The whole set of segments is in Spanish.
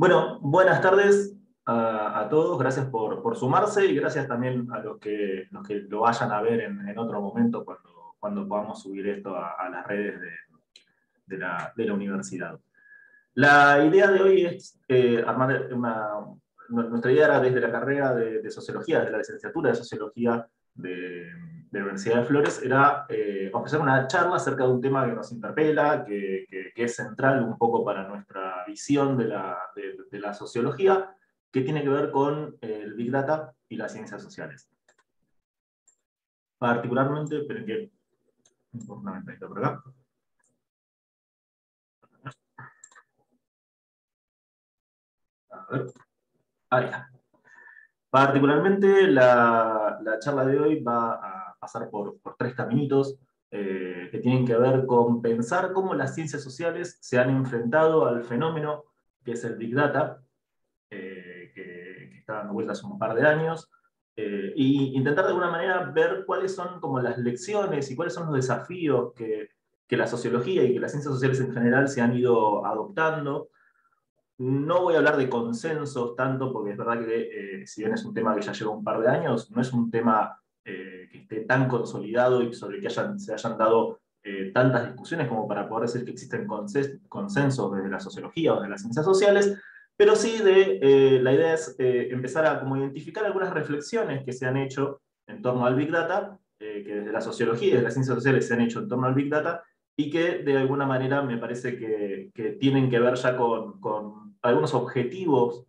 Bueno, buenas tardes a todos, gracias por sumarse y gracias también a los que lo vayan a ver en otro momento cuando podamos subir esto a las redes de la universidad. La idea de hoy es armar nuestra idea era desde la carrera de Sociología, desde la licenciatura de Sociología de la Universidad de Flores, era ofrecer una charla acerca de un tema que nos interpela, que es central un poco para nuestra visión de la sociología, que tiene que ver con el Big Data y las ciencias sociales. Particularmente, esperen que una ventanita por acá. A ver. Ahí está. Particularmente la charla de hoy va a pasar por tres caminitos que tienen que ver con pensar cómo las ciencias sociales se han enfrentado al fenómeno que es el Big Data, que está dando vueltas un par de años, y intentar de alguna manera ver cuáles son como las lecciones y cuáles son los desafíos que la sociología y que las ciencias sociales en general se han ido adoptando. No voy a hablar de consensos tanto, porque es verdad que si bien es un tema que ya lleva un par de años, no es un tema que esté tan consolidado y sobre el que se hayan dado tantas discusiones como para poder decir que existen consensos desde la sociología o de las ciencias sociales, pero sí la idea es empezar a como identificar algunas reflexiones que se han hecho en torno al Big Data, que desde la sociología y desde las ciencias sociales se han hecho en torno al Big Data, y que de alguna manera me parece que tienen que ver ya con algunos objetivos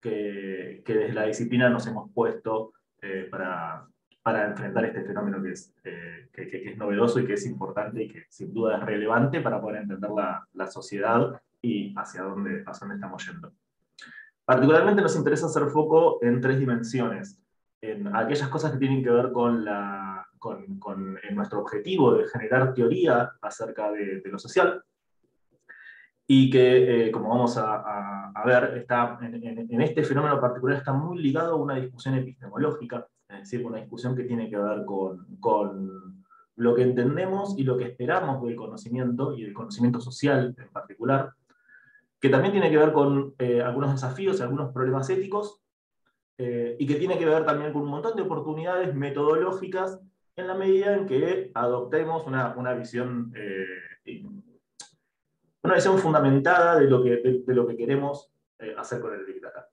que desde la disciplina nos hemos puesto para enfrentar este fenómeno que es novedoso y que es importante y que sin duda es relevante para poder entender la sociedad y hacia dónde estamos yendo. Particularmente nos interesa hacer foco en tres dimensiones, en aquellas cosas que tienen que ver con nuestro objetivo de generar teoría acerca de lo social, y que, como vamos a ver, está, en este fenómeno particular está muy ligado a una discusión epistemológica, es decir, una discusión que tiene que ver con lo que entendemos y lo que esperamos del conocimiento, y del conocimiento social en particular, que también tiene que ver con algunos desafíos y algunos problemas éticos, y que tiene que ver también con un montón de oportunidades metodológicas en la medida en que adoptemos una visión fundamentada de lo que queremos hacer con el Big Data.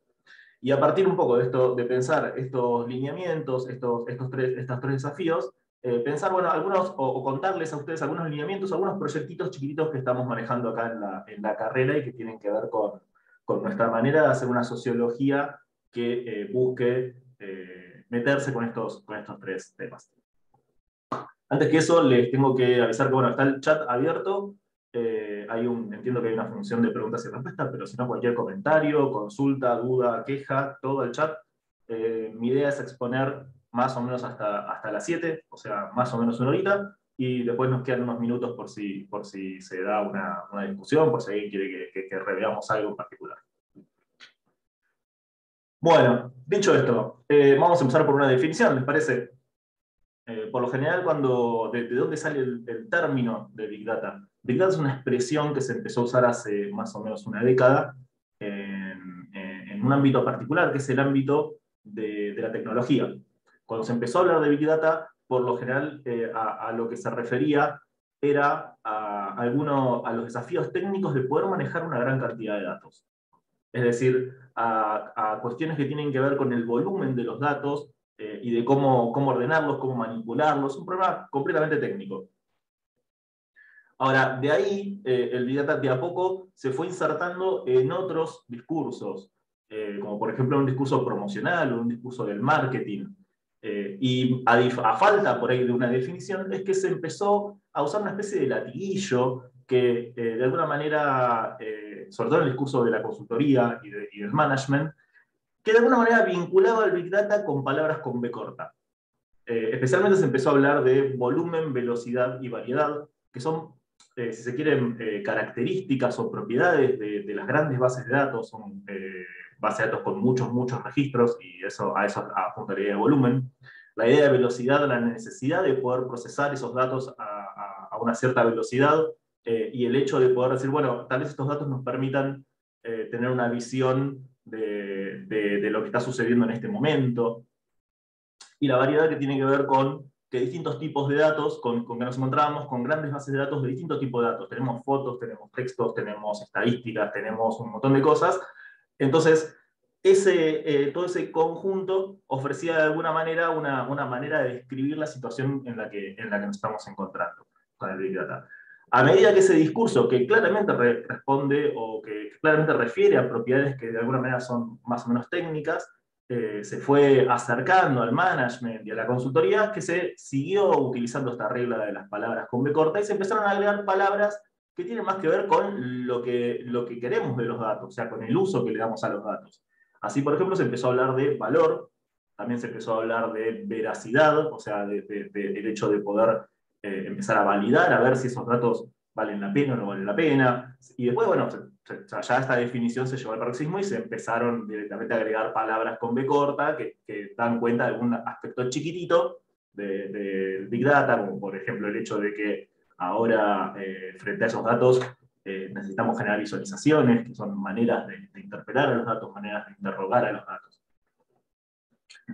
Y a partir un poco de esto, de pensar estos lineamientos, estos tres desafíos, pensar, bueno, o contarles a ustedes algunos lineamientos, algunos proyectitos chiquititos que estamos manejando acá en la carrera y que tienen que ver con nuestra manera de hacer una sociología que busque meterse con estos tres temas. Antes que eso, les tengo que avisar que bueno, está el chat abierto. Entiendo que hay una función de preguntas y respuestas, pero si no, cualquier comentario, consulta, duda, queja, todo el chat. Mi idea es exponer más o menos hasta las 7, o sea, más o menos una horita, y después nos quedan unos minutos por si se da una discusión, por si alguien quiere que reveamos algo en particular. Bueno, dicho esto, vamos a empezar por una definición, ¿les parece? Por lo general, ¿de dónde sale el término de Big Data? Big Data es una expresión que se empezó a usar hace más o menos una década en un ámbito particular, que es el ámbito de la tecnología. Cuando se empezó a hablar de Big Data, por lo general a lo que se refería era a los desafíos técnicos de poder manejar una gran cantidad de datos. Es decir, a cuestiones que tienen que ver con el volumen de los datos y de cómo ordenarlos, cómo manipularlos, un problema completamente técnico. Ahora, de ahí el Big Data de a poco se fue insertando en otros discursos, como por ejemplo un discurso promocional o un discurso del marketing. Y a falta por ahí de una definición, es que se empezó a usar una especie de latiguillo que de alguna manera, sobre todo en el discurso de la consultoría y del management, que de alguna manera vinculaba al Big Data con palabras con B corta. Especialmente se empezó a hablar de volumen, velocidad y variedad, que son, si se quieren, características o propiedades de las grandes bases de datos. Son bases de datos con muchos registros, y a eso apunta la idea de volumen. La idea de velocidad, la necesidad de poder procesar esos datos a una cierta velocidad, y el hecho de poder decir, bueno, tal vez estos datos nos permitan tener una visión de lo que está sucediendo en este momento, y la variedad que tiene que ver con que distintos tipos de datos, con que nos encontramos con grandes bases de datos de distintos tipos de datos. Tenemos fotos, tenemos textos, tenemos estadísticas, tenemos un montón de cosas. Entonces, todo ese conjunto ofrecía de alguna manera una manera de describir la situación en la que nos estamos encontrando con el Big Data. A medida que ese discurso, que claramente responde o que claramente refiere a propiedades que de alguna manera son más o menos técnicas, se fue acercando al management y a la consultoría, que se siguió utilizando esta regla de las palabras con B corta y se empezaron a agregar palabras que tienen más que ver con lo que queremos de los datos, o sea, con el uso que le damos a los datos. Así, por ejemplo, se empezó a hablar de valor, también se empezó a hablar de veracidad, o sea, del hecho de poder empezar a validar, a ver si esos datos valen la pena o no valen la pena. Y después, bueno, ya esta definición se llevó al paroxismo y se empezaron directamente a agregar palabras con B corta que dan cuenta de algún aspecto chiquitito de Big Data, como por ejemplo el hecho de que ahora, frente a esos datos, necesitamos generar visualizaciones, que son maneras de interpelar a los datos, maneras de interrogar a los datos.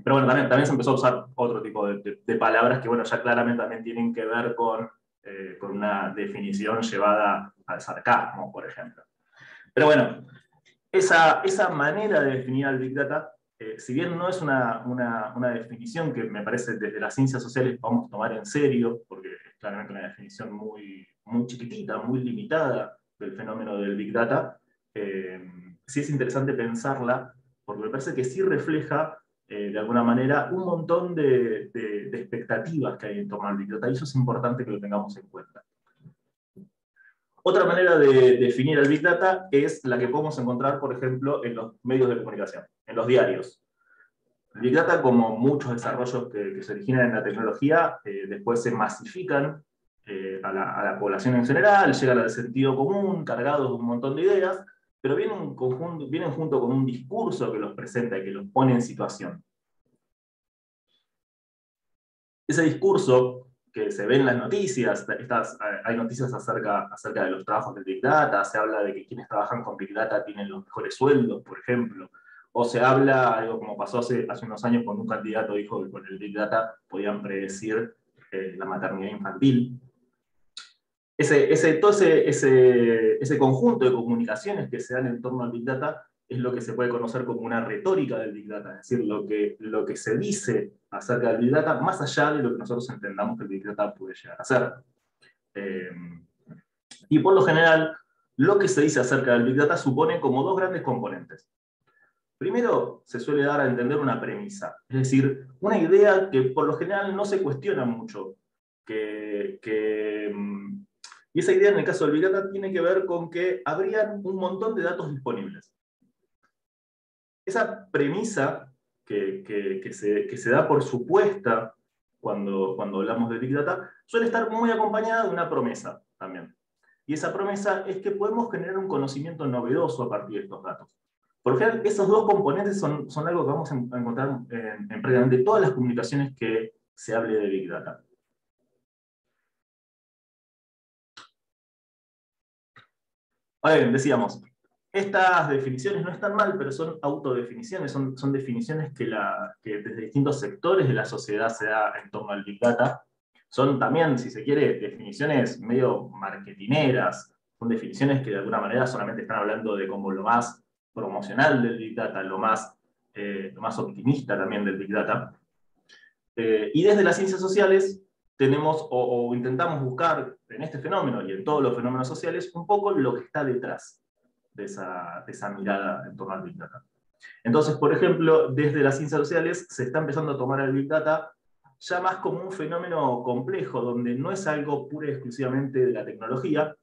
Pero bueno, también se empezó a usar otro tipo de palabras que, bueno, ya claramente también tienen que ver con una definición llevada al sarcasmo, por ejemplo. Pero bueno, esa manera de definir al Big Data, si bien no es una definición que me parece desde las ciencias sociales vamos a tomar en serio, porque es claramente una definición muy, muy chiquitita, muy limitada del fenómeno del Big Data, sí es interesante pensarla, porque me parece que sí refleja de alguna manera un montón de expectativas que hay en torno al Big Data, y eso es importante que lo tengamos en cuenta. Otra manera de definir el Big Data es la que podemos encontrar, por ejemplo, en los medios de comunicación, en los diarios. El Big Data, como muchos desarrollos que se originan en la tecnología, después se masifican a la población en general, llegan al sentido común, cargados de un montón de ideas, pero vienen junto con un discurso que los presenta y que los pone en situación. Ese discurso que se ve en las noticias, hay noticias acerca de los trabajos del Big Data, se habla de que quienes trabajan con Big Data tienen los mejores sueldos, por ejemplo, o se habla, algo como pasó hace unos años cuando un candidato dijo que con el Big Data podían predecir la maternidad infantil. Todo ese conjunto de comunicaciones que se dan en torno al Big Data es lo que se puede conocer como una retórica del Big Data, es decir, lo que se dice acerca del Big Data, más allá de lo que nosotros entendamos que el Big Data puede llegar a ser. Y por lo general, lo que se dice acerca del Big Data supone como dos grandes componentes. Primero, se suele dar a entender una premisa, es decir, una idea que por lo general no se cuestiona mucho, y esa idea en el caso del Big Data tiene que ver con que habrían un montón de datos disponibles. Esa premisa que se da por supuesta cuando hablamos de Big Data suele estar muy acompañada de una promesa también. Y esa promesa es que podemos generar un conocimiento novedoso a partir de estos datos. Por ejemplo, esos dos componentes son algo que vamos a encontrar en prácticamente todas las comunicaciones que se hable de Big Data. Ahora bien, decíamos, estas definiciones no están mal, pero son autodefiniciones, son definiciones que desde distintos sectores de la sociedad se da en torno al Big Data. Son también, si se quiere, definiciones medio marketineras, son definiciones que de alguna manera solamente están hablando de como lo más promocional del Big Data, lo más optimista también del Big Data. Y desde las ciencias sociales tenemos o intentamos buscar en este fenómeno y en todos los fenómenos sociales un poco lo que está detrás de esa mirada en torno al Big Data. Entonces, por ejemplo, desde las ciencias sociales se está empezando a tomar el Big Data ya más como un fenómeno complejo, donde no es algo pura y exclusivamente de la tecnología,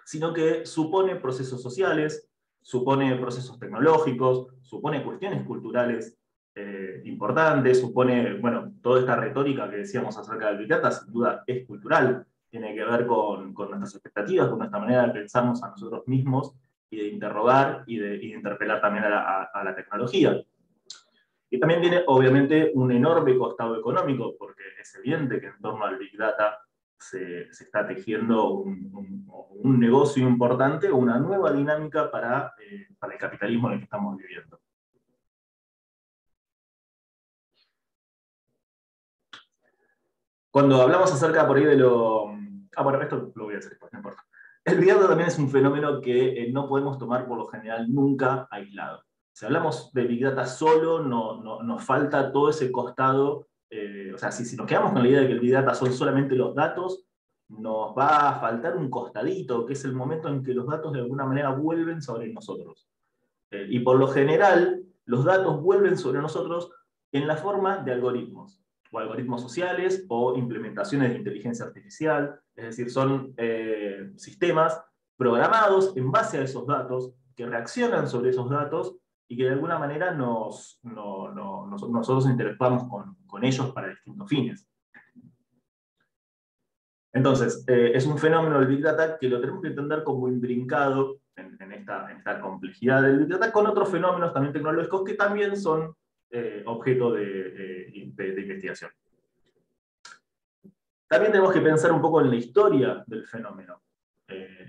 sino que supone procesos sociales, supone procesos tecnológicos, supone cuestiones culturales importantes, supone, bueno, toda esta retórica que decíamos acerca del Big Data, sin duda es cultural, tiene que ver con nuestras expectativas, con nuestra manera de pensarnos a nosotros mismos y de interrogar y de interpelar también a la tecnología. Y también tiene, obviamente, un enorme costado económico, porque es evidente que en torno al Big Data se está tejiendo un negocio importante, una nueva dinámica para el capitalismo en el que estamos viviendo. Cuando hablamos acerca por ahí de lo... bueno, esto lo voy a hacer después, no importa. El Big Data también es un fenómeno que no podemos tomar por lo general nunca aislado. Si hablamos de Big Data solo, nos falta todo ese costado. O sea, si nos quedamos con la idea de que el Big Data son solamente los datos, nos va a faltar un costadito, que es el momento en que los datos de alguna manera vuelven sobre nosotros. Y por lo general, los datos vuelven sobre nosotros en la forma de algoritmos, o algoritmos sociales, o implementaciones de inteligencia artificial. Es decir, son sistemas programados en base a esos datos, que reaccionan sobre esos datos, y que de alguna manera nosotros interactuamos con ellos para distintos fines. Entonces, es un fenómeno del Big Data que lo tenemos que entender como imbrincado en esta complejidad del Big Data, con otros fenómenos también tecnológicos que también son objeto de investigación. También tenemos que pensar un poco en la historia del fenómeno.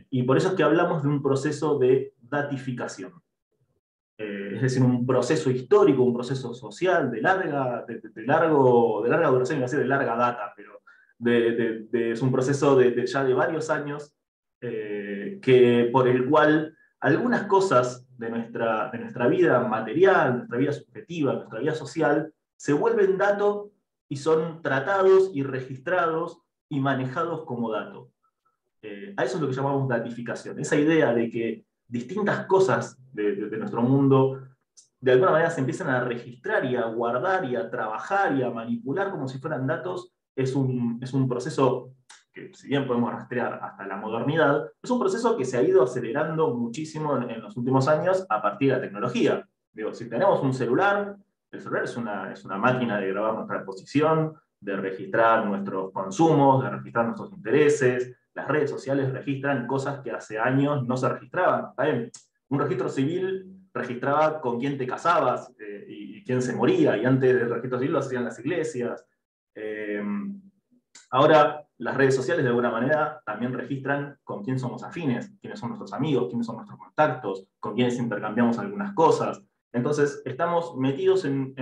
Y por eso es que hablamos de un proceso de datificación. Es decir, un proceso histórico, un proceso social de larga duración, iba a decir de larga data, pero es un proceso ya de varios años, por el cual algunas cosas de nuestra vida material, nuestra vida subjetiva, nuestra vida social, se vuelven dato y son tratados y registrados y manejados como dato. A eso es lo que llamamos datificación, esa idea de que distintas cosas de nuestro mundo de alguna manera se empiezan a registrar y a guardar y a trabajar y a manipular como si fueran datos. Es un proceso que, si bien podemos rastrear hasta la modernidad, es un proceso que se ha ido acelerando muchísimo en los últimos años a partir de la tecnología. Digo, si tenemos un celular, el celular es una máquina de grabar nuestra posición, de registrar nuestros consumos, de registrar nuestros intereses. Las redes sociales registran cosas que hace años no se registraban. ¿Saben? Un registro civil registraba con quién te casabas y quién se moría, y antes del registro civil lo hacían las iglesias. Ahora las redes sociales de alguna manera también registran con quién somos afines, quiénes son nuestros amigos, quiénes son nuestros contactos, con quiénes intercambiamos algunas cosas. Entonces estamos metidos en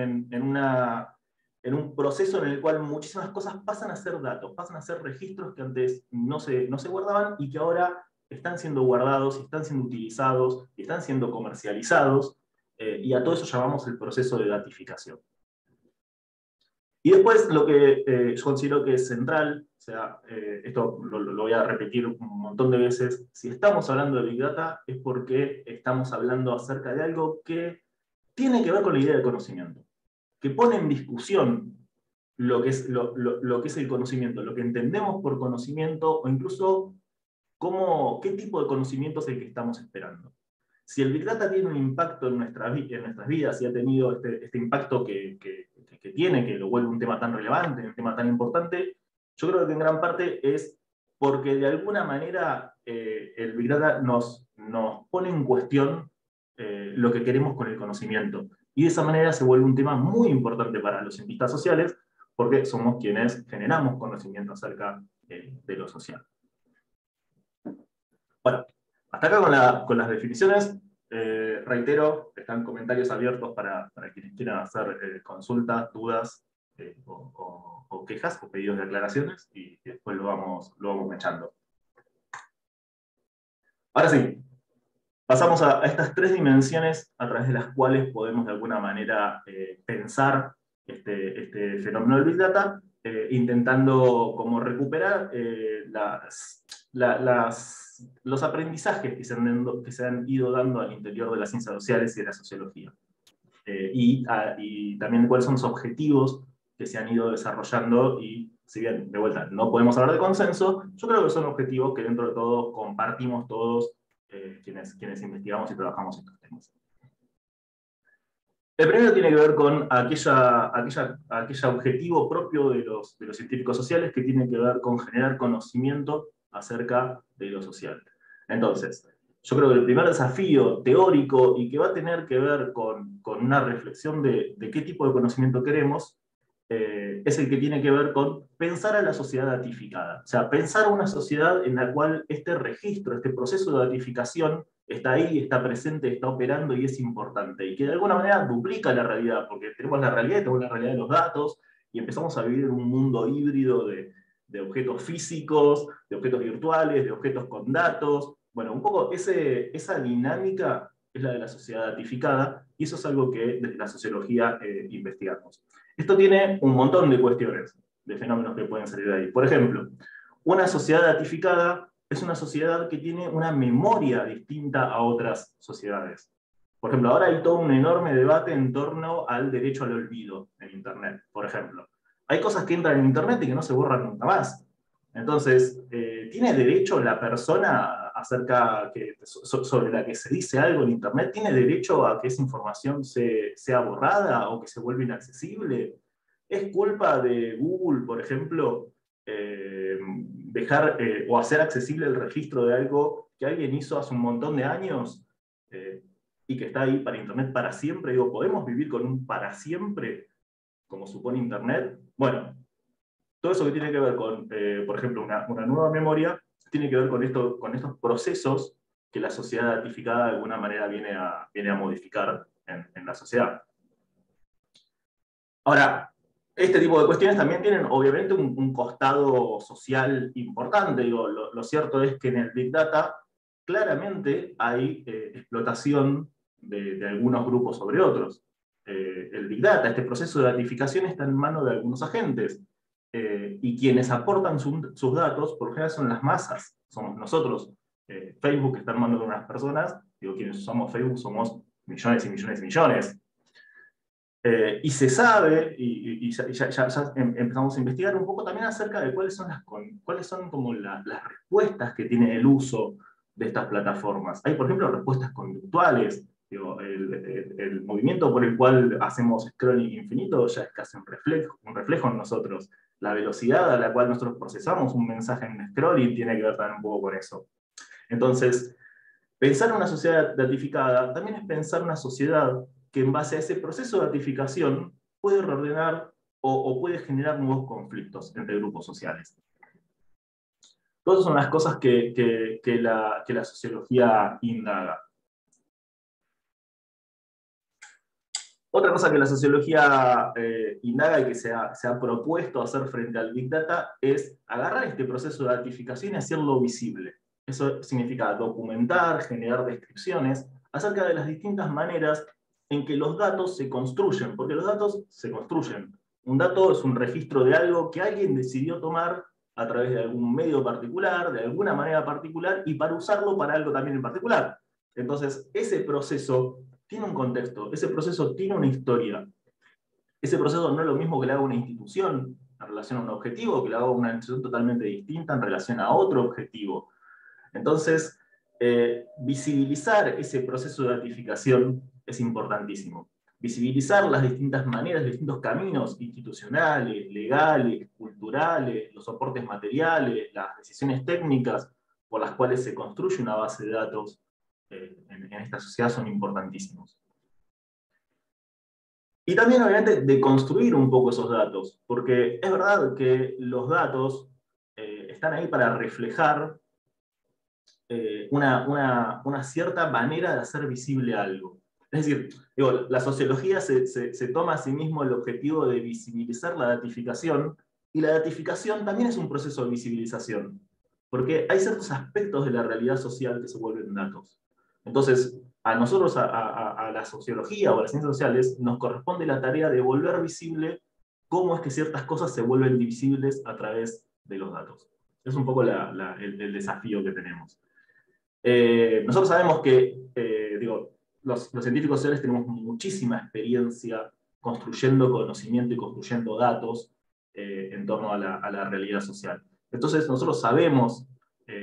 un proceso en el cual muchísimas cosas pasan a ser datos, pasan a ser registros que antes no se guardaban y que ahora están siendo guardados, están siendo utilizados, están siendo comercializados, y a todo eso llamamos el proceso de datificación. Y después lo que yo considero que es central, o sea, esto lo voy a repetir un montón de veces, si estamos hablando de Big Data es porque estamos hablando acerca de algo que tiene que ver con la idea de conocimiento, que pone en discusión lo que es el conocimiento, lo que entendemos por conocimiento, o incluso qué tipo de conocimiento es el que estamos esperando. Si el Big Data tiene un impacto en nuestras vidas, y ha tenido este impacto que tiene, que lo vuelve un tema tan relevante, un tema tan importante, yo creo que en gran parte es porque de alguna manera el Big Data nos pone en cuestión lo que queremos con el conocimiento. Y de esa manera se vuelve un tema muy importante para los cientistas sociales, porque somos quienes generamos conocimiento acerca de lo social. Bueno, hasta acá con las definiciones. Reitero, están comentarios abiertos para quienes quieran hacer consultas, dudas o quejas o pedidos de aclaraciones, y después lo vamos echando. Ahora sí, pasamos a estas tres dimensiones a través de las cuales podemos de alguna manera pensar este fenómeno del Big Data, intentando como recuperar los aprendizajes que se han ido dando al interior de las ciencias sociales y de la sociología. Y también cuáles son los objetivos que se han ido desarrollando, y si bien, de vuelta, no podemos hablar de consenso, yo creo que son objetivos que dentro de todo compartimos todos quienes investigamos y trabajamos estos temas. El primero tiene que ver con aquel objetivo propio de los científicos sociales, que tiene que ver con generar conocimiento acerca de lo social. Entonces, yo creo que el primer desafío teórico, y que va a tener que ver con una reflexión de qué tipo de conocimiento queremos, es el que tiene que ver con pensar a la sociedad datificada. O sea, pensar una sociedad en la cual este registro, este proceso de datificación está ahí, está presente, está operando y es importante. Y que de alguna manera duplica la realidad, porque tenemos la realidad, tenemos la realidad de los datos, y empezamos a vivir en un mundo híbrido de objetos físicos, de objetos virtuales, de objetos con datos. Bueno, un poco esa dinámica es la de la sociedad datificada, y eso es algo que desde la sociología investigamos. Esto tiene un montón de cuestiones, de fenómenos que pueden salir de ahí. Por ejemplo, una sociedad datificada es una sociedad que tiene una memoria distinta a otras sociedades. Por ejemplo, ahora hay todo un enorme debate en torno al derecho al olvido en Internet, por ejemplo. Hay cosas que entran en Internet y que no se borran nunca más. Entonces, ¿tiene derecho la persona sobre la que se dice algo en Internet? ¿Tiene derecho a que esa información sea borrada o que se vuelva inaccesible? ¿Es culpa de Google, por ejemplo, dejar o hacer accesible el registro de algo que alguien hizo hace un montón de años y que está ahí para Internet para siempre? Digo, ¿podemos vivir con un para siempre como supone Internet? Bueno, todo eso que tiene que ver con, por ejemplo, una nueva memoria, tiene que ver con estos procesos que la sociedad datificada de alguna manera viene a modificar en la sociedad. Ahora, este tipo de cuestiones también tienen obviamente un costado social importante. Digo, lo cierto es que en el Big Data claramente hay explotación de algunos grupos sobre otros. El Big Data, este proceso de datificación, está en manos de algunos agentes. Y quienes aportan sus datos, por lo general, son las masas, somos nosotros. Facebook está en manos de unas personas, digo, quienes usamos Facebook somos millones y millones y millones. Y se sabe, y ya empezamos a investigar un poco también acerca de cuáles son como las respuestas que tiene el uso de estas plataformas. Hay, por ejemplo, respuestas conductuales. Digo, el movimiento por el cual hacemos scrolling infinito ya es casi un reflejo en nosotros. La velocidad a la cual nosotros procesamos un mensaje en scrolling tiene que ver también un poco con eso. Entonces, pensar una sociedad datificada también es pensar una sociedad que en base a ese proceso de datificación puede reordenar o puede generar nuevos conflictos entre grupos sociales. Todas son las cosas que la sociología indaga. Otra cosa que la sociología indaga y que se ha propuesto hacer frente al Big Data es agarrar este proceso de datificación y hacerlo visible. Eso significa documentar, generar descripciones acerca de las distintas maneras en que los datos se construyen, porque los datos se construyen. Un dato es un registro de algo que alguien decidió tomar a través de algún medio particular, de alguna manera particular, y para usarlo para algo también en particular. Entonces, ese proceso tiene un contexto, ese proceso tiene una historia. Ese proceso no es lo mismo que le haga una institución en relación a un objetivo, que le haga una institución totalmente distinta en relación a otro objetivo. Entonces, visibilizar ese proceso de datificación es importantísimo. Visibilizar las distintas maneras, los distintos caminos institucionales, legales, culturales, los soportes materiales, las decisiones técnicas por las cuales se construye una base de datos en esta sociedad son importantísimos. Y también, obviamente, de construir un poco esos datos, porque es verdad que los datos están ahí para reflejar una cierta manera de hacer visible algo. Es decir, digo, la sociología se toma a sí mismo el objetivo de visibilizar la datificación, y la datificación también es un proceso de visibilización, porque hay ciertos aspectos de la realidad social que se vuelven datos. Entonces, a nosotros, a la sociología o a las ciencias sociales, nos corresponde la tarea de volver visible cómo es que ciertas cosas se vuelven visibles a través de los datos. Es un poco el desafío que tenemos. Nosotros sabemos que, los científicos sociales tenemos muchísima experiencia construyendo conocimiento y construyendo datos en torno a la realidad social. Entonces, nosotros sabemos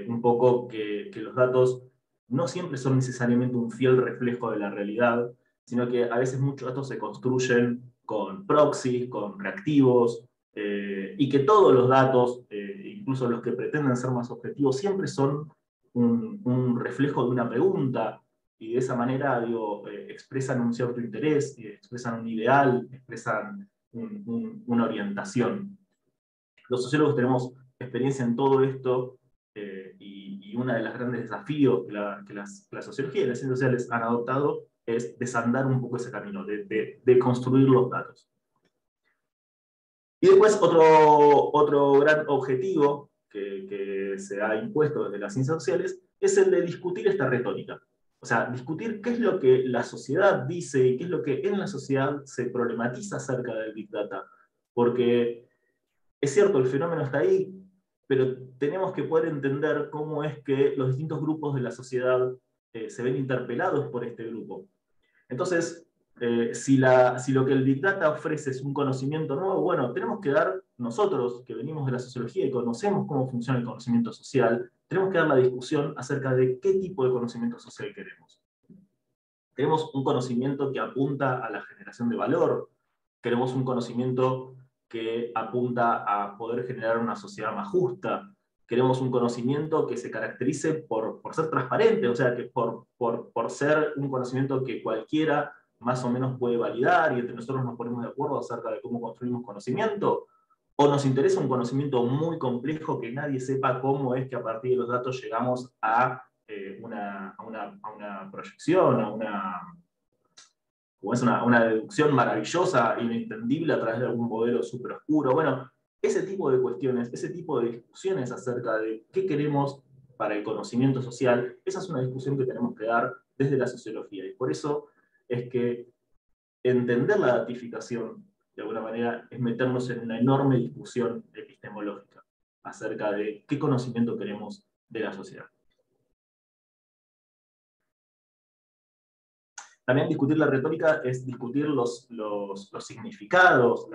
un poco que los datos no siempre son necesariamente un fiel reflejo de la realidad, sino que a veces muchos datos se construyen con proxies, con reactivos, y que todos los datos, incluso los que pretenden ser más objetivos, siempre son un reflejo de una pregunta, y de esa manera expresan un cierto interés, expresan un ideal, expresan una orientación. Los sociólogos tenemos experiencia en todo esto, y uno de los grandes desafíos que la sociología y las ciencias sociales han adoptado es desandar un poco ese camino, de construir los datos. Y después otro gran objetivo que se ha impuesto desde las ciencias sociales es el de discutir esta retórica. O sea, discutir qué es lo que la sociedad dice y qué es lo que en la sociedad se problematiza acerca del Big Data. Porque es cierto, el fenómeno está ahí, pero tenemos que poder entender cómo es que los distintos grupos de la sociedad se ven interpelados por este grupo. Entonces, si lo que el Big Data ofrece es un conocimiento nuevo, bueno, tenemos que dar, nosotros que venimos de la sociología y conocemos cómo funciona el conocimiento social, tenemos que dar la discusión acerca de qué tipo de conocimiento social queremos. Queremos un conocimiento que apunta a la generación de valor, queremos un conocimiento que apunta a poder generar una sociedad más justa, queremos un conocimiento que se caracterice por ser transparente, o sea, que por ser un conocimiento que cualquiera más o menos puede validar y entre nosotros nos ponemos de acuerdo acerca de cómo construimos conocimiento, o nos interesa un conocimiento muy complejo que nadie sepa cómo es que a partir de los datos llegamos a una proyección, o es una deducción maravillosa, inentendible a través de algún modelo súper oscuro. Bueno, ese tipo de cuestiones, ese tipo de discusiones acerca de qué queremos para el conocimiento social, esa es una discusión que tenemos que dar desde la sociología. Y por eso es que entender la datificación, de alguna manera, es meternos en una enorme discusión epistemológica acerca de qué conocimiento queremos de la sociedad. También discutir la retórica es discutir los significados,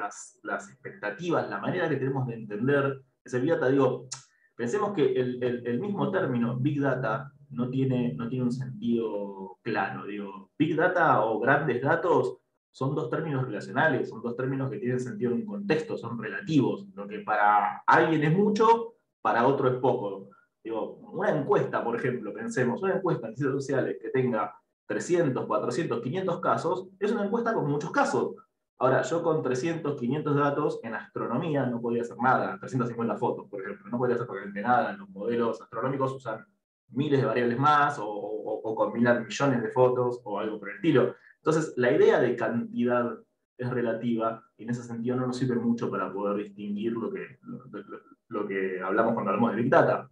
las expectativas, la manera que tenemos de entender ese Big Data. Digo, pensemos que el mismo término Big Data no tiene un sentido claro. Digo, Big Data o grandes datos son dos términos relacionales, son dos términos que tienen sentido en un contexto, son relativos. Lo que para alguien es mucho, para otro es poco. Digo, una encuesta, por ejemplo, pensemos, una encuesta en ciencias sociales que tenga 300, 400, 500 casos, es una encuesta con muchos casos. Ahora, yo con 300, 500 datos en astronomía no podía hacer nada, 350 fotos, por ejemplo, no podía hacer prácticamente nada. Los modelos astronómicos usan miles de variables más, o combinan millones de fotos, o algo por el estilo. Entonces, la idea de cantidad es relativa, y en ese sentido no nos sirve mucho para poder distinguir lo que hablamos cuando hablamos de Big Data.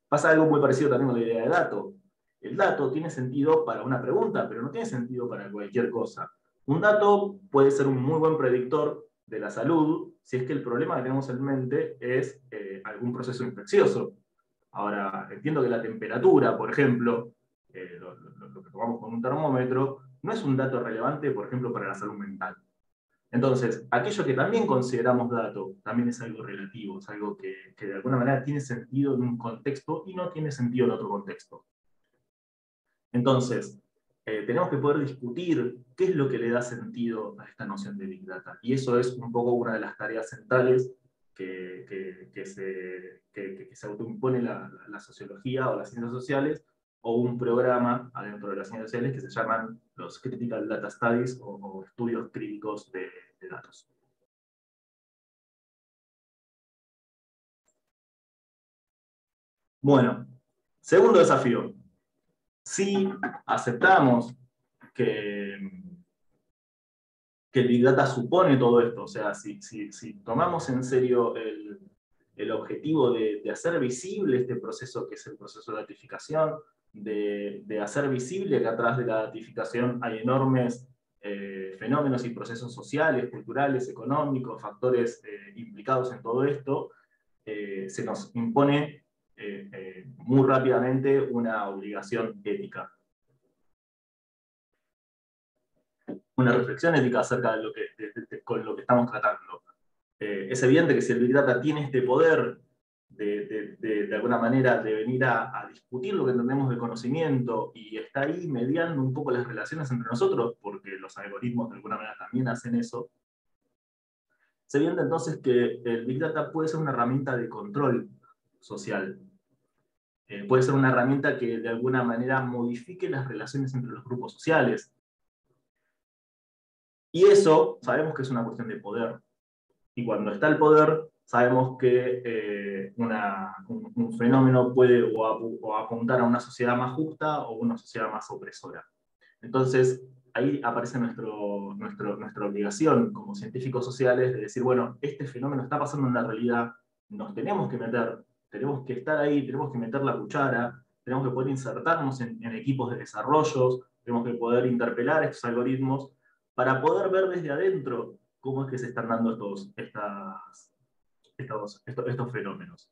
Pasa algo muy parecido también con la idea de dato. El dato tiene sentido para una pregunta, pero no tiene sentido para cualquier cosa. Un dato puede ser un muy buen predictor de la salud si es que el problema que tenemos en mente es algún proceso infeccioso. Ahora, entiendo que la temperatura, por ejemplo, lo que tomamos con un termómetro, no es un dato relevante, por ejemplo, para la salud mental. Entonces, aquello que también consideramos dato, también es algo relativo, es algo que de alguna manera tiene sentido en un contexto y no tiene sentido en otro contexto. Entonces, tenemos que poder discutir qué es lo que le da sentido a esta noción de Big Data. Y eso es un poco una de las tareas centrales que se autoimpone la sociología o las ciencias sociales, o un programa adentro de las ciencias sociales que se llaman los Critical Data Studies, o estudios críticos de datos. Bueno, segundo desafío. Si aceptamos que el Big Data supone todo esto, o sea, si tomamos en serio el objetivo de hacer visible este proceso que es el proceso de datificación, de hacer visible que atrás de la datificación hay enormes fenómenos y procesos sociales, culturales, económicos, factores implicados en todo esto, se nos impone muy rápidamente una obligación ética. Una reflexión ética acerca de con lo que estamos tratando. Es evidente que si el Big Data tiene este poder de alguna manera de venir a discutir lo que entendemos de conocimiento, y está ahí mediando un poco las relaciones entre nosotros, porque los algoritmos de alguna manera también hacen eso, es evidente entonces que el Big Data puede ser una herramienta de control social. Puede ser una herramienta que de alguna manera modifique las relaciones entre los grupos sociales. Y eso sabemos que es una cuestión de poder. Y cuando está el poder, sabemos que un fenómeno puede o apuntar a una sociedad más justa o una sociedad más opresora. Entonces, ahí aparece nuestra obligación como científicos sociales de decir, bueno, este fenómeno está pasando en la realidad, nos tenemos que meter, tenemos que estar ahí, tenemos que meter la cuchara, tenemos que poder insertarnos en equipos de desarrollos, tenemos que poder interpelar estos algoritmos para poder ver desde adentro cómo es que se están dando estos fenómenos.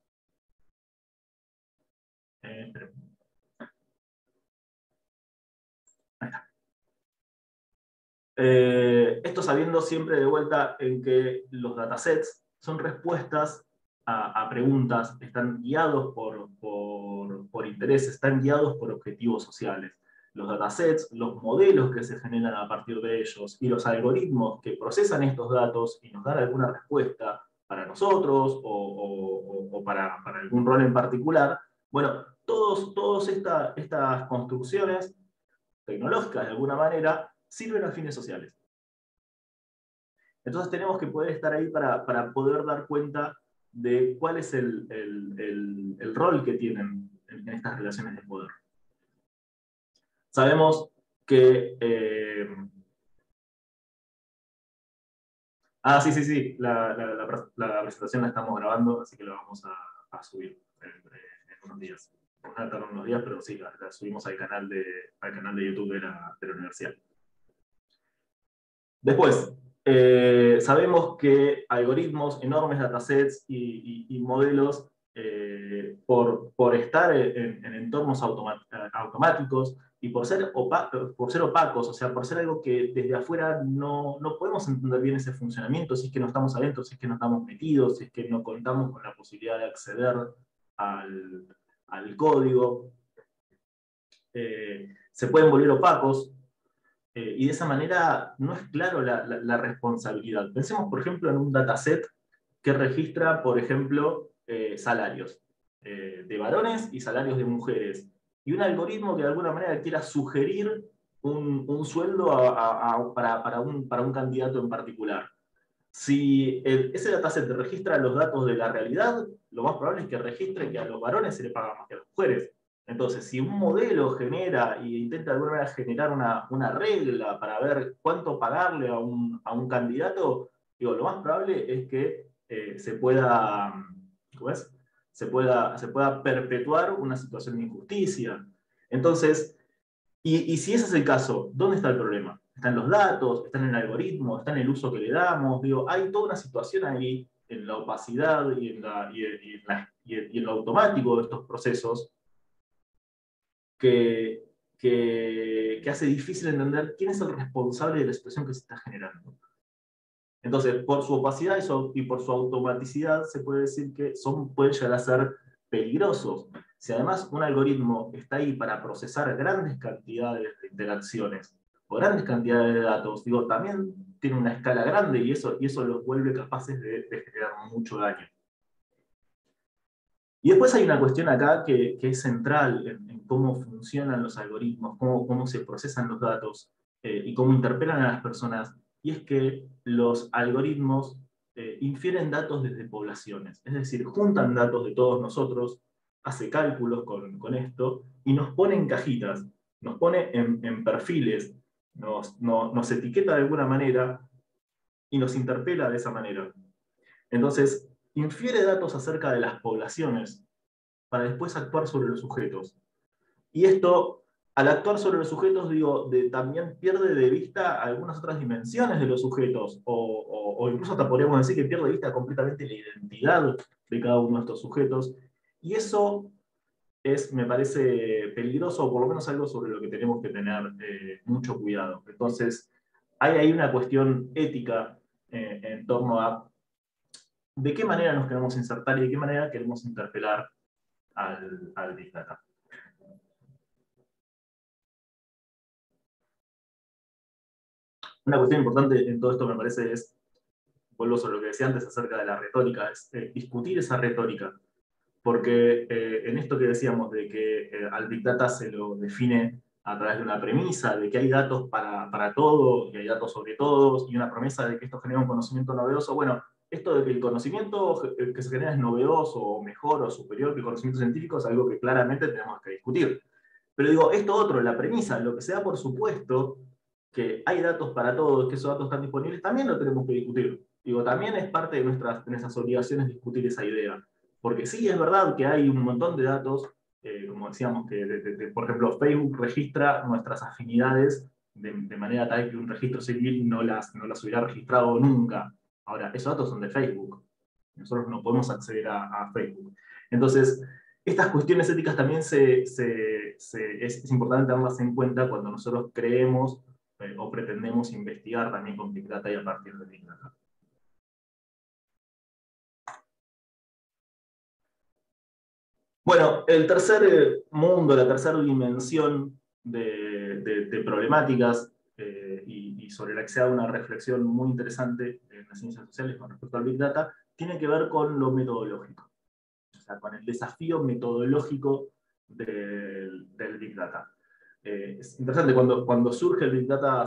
Esto sabiendo siempre de vuelta en que los datasets son respuestas a preguntas, están guiados por intereses, están guiados por objetivos sociales. Los datasets, los modelos que se generan a partir de ellos y los algoritmos que procesan estos datos y nos dan alguna respuesta para nosotros o para algún rol en particular, bueno, todas estas construcciones tecnológicas de alguna manera sirven a fines sociales. Entonces tenemos que poder estar ahí para poder dar cuenta de cuál es el rol que tienen en estas relaciones de poder. Sabemos que... sí, la presentación la estamos grabando, así que la vamos a subir en unos días. Vamos a tardar unos días, pero sí, la subimos al canal de YouTube de la universidad. Después, sabemos que algoritmos, enormes datasets y modelos, por estar en entornos automáticos y por ser opacos, o sea, por ser algo que desde afuera no podemos entender bien ese funcionamiento, si es que no estamos adentro, si es que no estamos metidos, si es que no contamos con la posibilidad de acceder al código, se pueden volver opacos. Y de esa manera no es claro la responsabilidad. Pensemos, por ejemplo, en un dataset que registra, por ejemplo, salarios de varones y salarios de mujeres. Y un algoritmo que de alguna manera quiera sugerir un sueldo para un candidato en particular. Si ese dataset registra los datos de la realidad, lo más probable es que registre que a los varones se les paga más que a las mujeres. Entonces, si un modelo genera e intenta de alguna manera generar una regla para ver cuánto pagarle a un candidato, digo, lo más probable es que se pueda, ¿cómo es? Se pueda perpetuar una situación de injusticia. Entonces, y si ese es el caso, ¿dónde está el problema? ¿Están los datos? ¿Están en el algoritmo? ¿Está en el uso que le damos? Digo, hay toda una situación ahí en la opacidad y en lo automático de estos procesos que hace difícil entender quién es el responsable de la situación que se está generando. Entonces, por su opacidad y por su automaticidad, se puede decir que pueden llegar a ser peligrosos. Si además un algoritmo está ahí para procesar grandes cantidades de interacciones o grandes cantidades de datos, digo, también tiene una escala grande y eso los vuelve capaces de generar mucho daño. Y después hay una cuestión acá que es central en cómo funcionan los algoritmos, cómo se procesan los datos y cómo interpelan a las personas, y es que los algoritmos infieren datos desde poblaciones, es decir, juntan datos de todos nosotros, hace cálculos con esto, y nos pone en cajitas, nos pone en perfiles, nos etiqueta de alguna manera y nos interpela de esa manera. Entonces, infiere datos acerca de las poblaciones para después actuar sobre los sujetos. Y esto, al actuar sobre los sujetos, digo, también pierde de vista algunas otras dimensiones de los sujetos, o incluso hasta podríamos decir que pierde de vista completamente la identidad de cada uno de estos sujetos. Y eso me parece peligroso, o por lo menos algo sobre lo que tenemos que tener mucho cuidado. Entonces, hay ahí una cuestión ética en torno a de qué manera nos queremos insertar y de qué manera queremos interpelar al Big Data. Una cuestión importante en todo esto me parece es, vuelvo sobre lo que decía antes acerca de la retórica, es discutir esa retórica. Porque en esto que decíamos de que al Big Data se lo define a través de una premisa de que hay datos para todo, que hay datos sobre todos, y una promesa de que esto genera un conocimiento novedoso. Bueno, esto de que el conocimiento que se genera es novedoso, o mejor, o superior que el conocimiento científico, es algo que claramente tenemos que discutir. Pero digo, esto otro, la premisa, lo que se da por supuesto, que hay datos para todos, que esos datos están disponibles, también lo tenemos que discutir. Digo, también es parte de nuestras obligaciones discutir esa idea. Porque sí, es verdad que hay un montón de datos, como decíamos, que por ejemplo Facebook registra nuestras afinidades de manera tal que un registro civil no las hubiera registrado nunca. Ahora, esos datos son de Facebook. Nosotros no podemos acceder a Facebook. Entonces, estas cuestiones éticas también es importante tenerlas en cuenta cuando nosotros creemos o pretendemos investigar también con Big Data y a partir de Big Data. Bueno, el tercer mundo, la tercera dimensión de problemáticas y sobre la que se da una reflexión muy interesante en las ciencias sociales con respecto al Big Data, tiene que ver con lo metodológico, o sea, con el desafío metodológico del Big Data. Es interesante, cuando surge el Big Data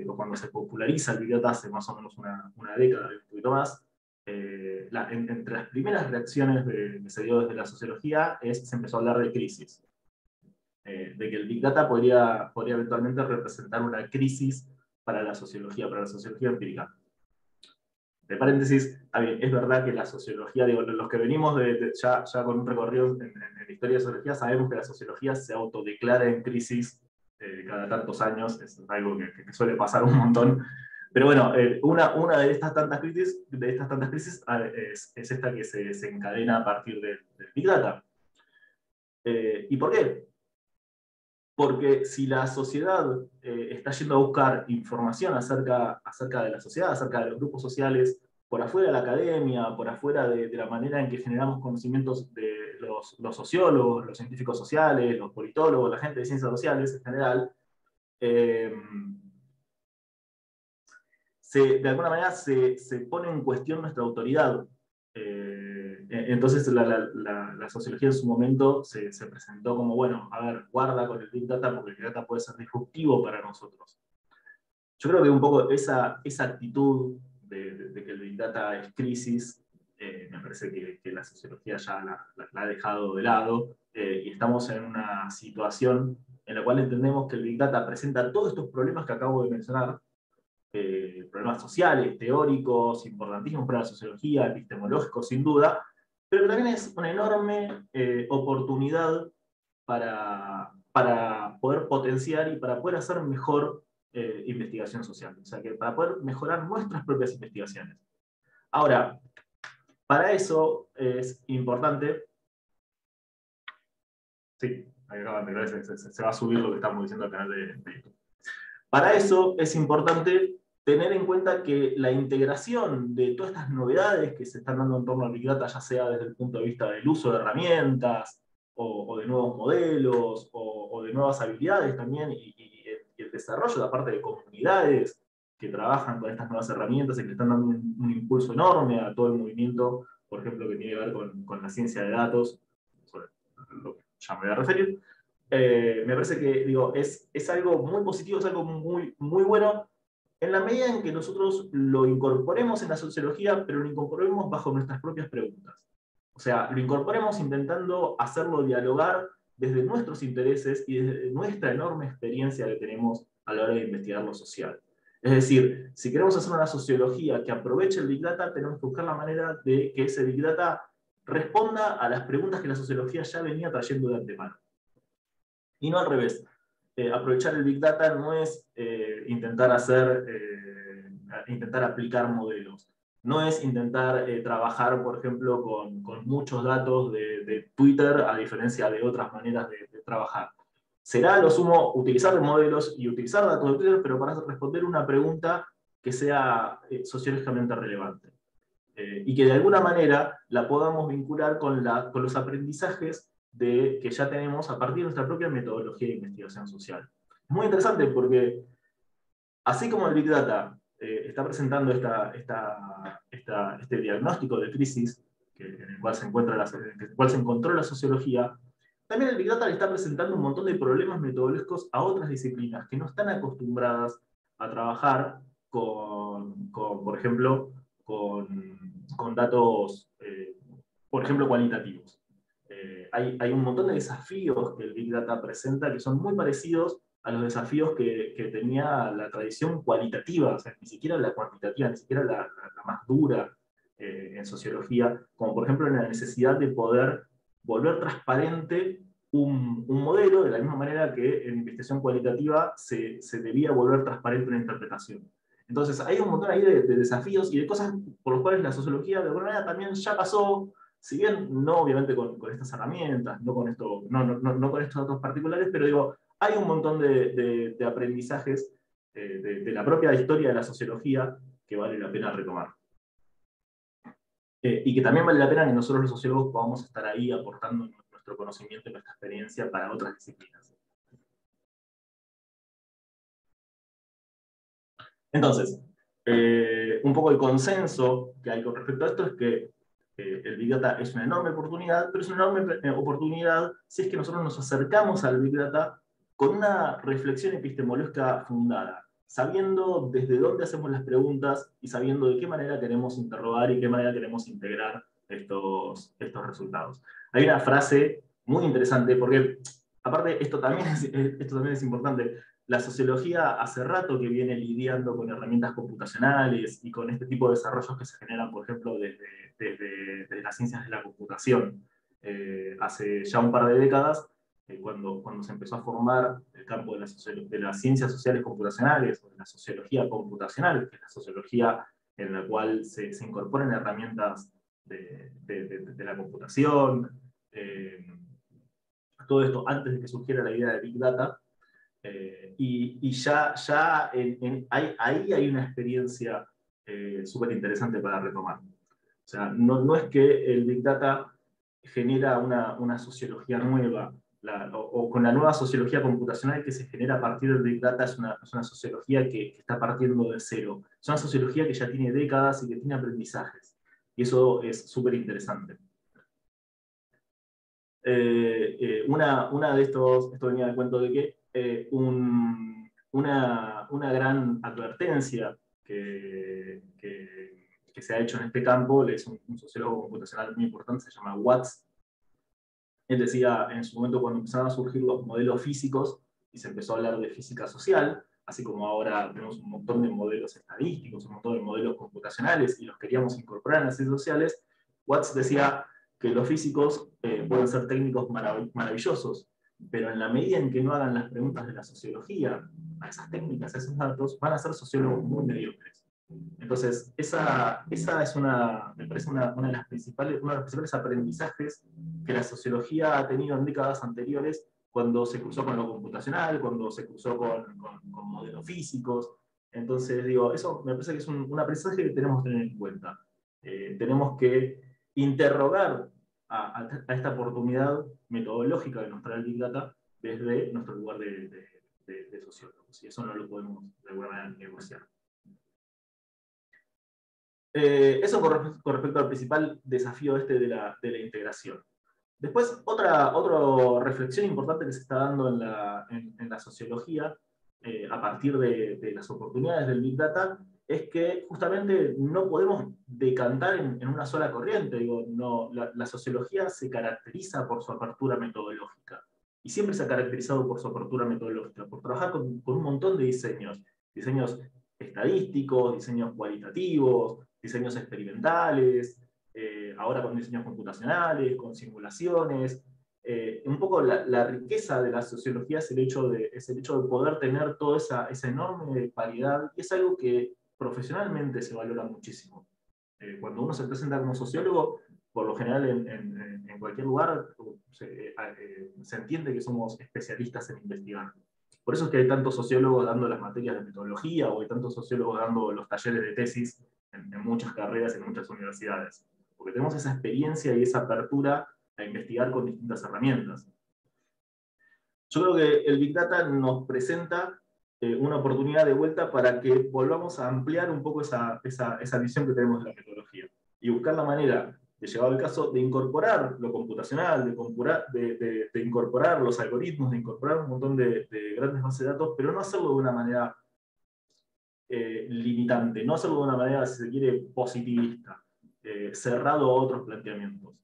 o cuando se populariza el Big Data hace más o menos una década, un poquito más, entre las primeras reacciones que se dio desde la sociología se empezó a hablar de crisis, de que el Big Data podría eventualmente representar una crisis para la sociología empírica. De paréntesis, es verdad que la sociología, digo, los que venimos ya con un recorrido en la historia de sociología, sabemos que la sociología se autodeclara en crisis cada tantos años, es algo que suele pasar un montón. Pero bueno, una de estas tantas crisis, es esta que se encadena a partir del Big Data. ¿Y por qué? Porque si la sociedad está yendo a buscar información acerca de la sociedad, acerca de los grupos sociales, por afuera de la academia, por afuera de la manera en que generamos conocimientos de los sociólogos, los científicos sociales, los politólogos, la gente de ciencias sociales en general, eh, de alguna manera se pone en cuestión nuestra autoridad. Entonces la sociología en su momento se presentó como, bueno, a ver, guarda con el Big Data porque el Big Data puede ser disruptivo para nosotros. Yo creo que un poco esa actitud de que el Big Data es crisis, me parece que la sociología ya la ha dejado de lado, y estamos en una situación en la cual entendemos que el Big Data presenta todos estos problemas que acabo de mencionar, problemas sociales, teóricos, importantísimos para la sociología, epistemológicos sin duda, pero también es una enorme oportunidad para poder potenciar y para poder hacer mejor investigación social. O sea, que para poder mejorar nuestras propias investigaciones. Ahora, para eso es importante. Sí, ahí acaban de ver, se va a subir lo que estamos diciendo al canal de YouTube. Para eso es importante tener en cuenta que la integración de todas estas novedades que se están dando en torno al Big Data, ya sea desde el punto de vista del uso de herramientas, o de nuevos modelos, o de nuevas habilidades también, y el desarrollo de la parte de comunidades que trabajan con estas nuevas herramientas y que están dando un impulso enorme a todo el movimiento, por ejemplo, que tiene que ver con la ciencia de datos, sobre lo que ya me voy a referir. Me parece que digo, es algo muy positivo, es algo muy, muy bueno, en la medida en que nosotros lo incorporemos en la sociología, pero lo incorporemos bajo nuestras propias preguntas. O sea, lo incorporemos intentando hacerlo dialogar desde nuestros intereses y desde nuestra enorme experiencia que tenemos a la hora de investigar lo social. Es decir, si queremos hacer una sociología que aproveche el Big Data, tenemos que buscar la manera de que ese Big Data responda a las preguntas que la sociología ya venía trayendo de antemano. Y no al revés. Aprovechar el Big Data no es intentar aplicar modelos. No es intentar trabajar, por ejemplo, con muchos datos de Twitter, a diferencia de otras maneras de trabajar. Será lo sumo utilizar modelos y utilizar datos de Twitter, pero para responder una pregunta que sea sociológicamente relevante. Y que de alguna manera la podamos vincular con los aprendizajes que ya tenemos a partir de nuestra propia metodología de investigación social. Es muy interesante porque, así como el Big Data está presentando este diagnóstico de crisis en el cual se encontró la sociología, también el Big Data le está presentando un montón de problemas metodológicos a otras disciplinas que no están acostumbradas a trabajar por ejemplo, con datos, por ejemplo, cualitativos. Hay un montón de desafíos que el Big Data presenta que son muy parecidos a los desafíos que tenía la tradición cualitativa, o sea, ni siquiera la cuantitativa, ni siquiera la más dura en sociología, como por ejemplo la necesidad de poder volver transparente un modelo, de la misma manera que en investigación cualitativa se debía volver transparente una interpretación. Entonces, hay un montón ahí de desafíos y de cosas por las cuales la sociología de alguna manera también ya pasó, si bien no obviamente con estas herramientas, no con, no con estos datos particulares, pero digo, hay un montón de aprendizajes de la propia historia de la sociología que vale la pena retomar. Y que también vale la pena que nosotros los sociólogos podamos estar ahí aportando nuestro conocimiento y nuestra experiencia para otras disciplinas. Entonces, un poco el consenso que hay con respecto a esto es que el Big Data es una enorme oportunidad, pero es una enorme oportunidad si es que nosotros nos acercamos al Big Data con una reflexión epistemológica fundada, sabiendo desde dónde hacemos las preguntas y sabiendo de qué manera queremos interrogar y qué manera queremos integrar estos resultados. Hay una frase muy interesante, porque aparte esto también es importante. La sociología hace rato que viene lidiando con herramientas computacionales y con este tipo de desarrollos que se generan, por ejemplo, desde las ciencias de la computación. Hace ya un par de décadas, cuando se empezó a formar el campo de las ciencias sociales computacionales, o de la sociología computacional, que es la sociología en la cual se incorporan herramientas de la computación, todo esto antes de que surgiera la idea de Big Data. Y ya ahí hay una experiencia súper interesante para retomar. O sea, no es que el Big Data genera una sociología nueva, o con la nueva sociología computacional que se genera a partir del Big Data es una sociología que está partiendo de cero. Es una sociología que ya tiene décadas y que tiene aprendizajes. Y eso es súper interesante. Una de esto venía de cuento de que una gran advertencia que se ha hecho en este campo es un sociólogo computacional muy importante, se llama Watts. Él decía en su momento, cuando empezaron a surgir los modelos físicos y se empezó a hablar de física social, así como ahora tenemos un montón de modelos estadísticos, un montón de modelos computacionales y los queríamos incorporar en las ciencias sociales, Watts decía que los físicos pueden ser técnicos maravillosos, pero en la medida en que no hagan las preguntas de la sociología a esas técnicas, a esos datos, van a ser sociólogos muy mediocres. Entonces, esa es me parece uno de los principales aprendizajes que la sociología ha tenido en décadas anteriores cuando se cruzó con lo computacional, cuando se cruzó con modelos físicos. Entonces, digo, eso me parece que es un aprendizaje que tenemos que tener en cuenta. Tenemos que interrogar a esta oportunidad metodológica que nos trae el Big Data desde nuestro lugar de sociólogos. Y eso no lo podemos de alguna manera negociar. Eso con respecto al principal desafío de la integración. Después, otra reflexión importante que se está dando en la sociología, a partir de las oportunidades del Big Data, es que justamente no podemos decantar en una sola corriente. Digo, la sociología se caracteriza por su apertura metodológica. Y siempre se ha caracterizado por su apertura metodológica, por trabajar con un montón de diseños estadísticos, diseños cualitativos, diseños experimentales, ahora con diseños computacionales, con simulaciones. Un poco la riqueza de la sociología es el hecho de poder tener toda esa enorme variedad, y es algo que profesionalmente se valora muchísimo. Cuando uno se presenta como sociólogo, por lo general en cualquier lugar se entiende que somos especialistas en investigar. Por eso es que hay tantos sociólogos dando las materias de metodología, o hay tantos sociólogos dando los talleres de tesis en muchas carreras, en muchas universidades. Porque tenemos esa experiencia y esa apertura a investigar con distintas herramientas. Yo creo que el Big Data nos presenta una oportunidad de vuelta para que volvamos a ampliar un poco esa visión que tenemos de la metodología y buscar la manera llegado el caso de incorporar lo computacional, de incorporar los algoritmos, de incorporar un montón de grandes bases de datos, pero no hacerlo de una manera limitante, no hacerlo de una manera, si se quiere, positivista, cerrado a otros planteamientos.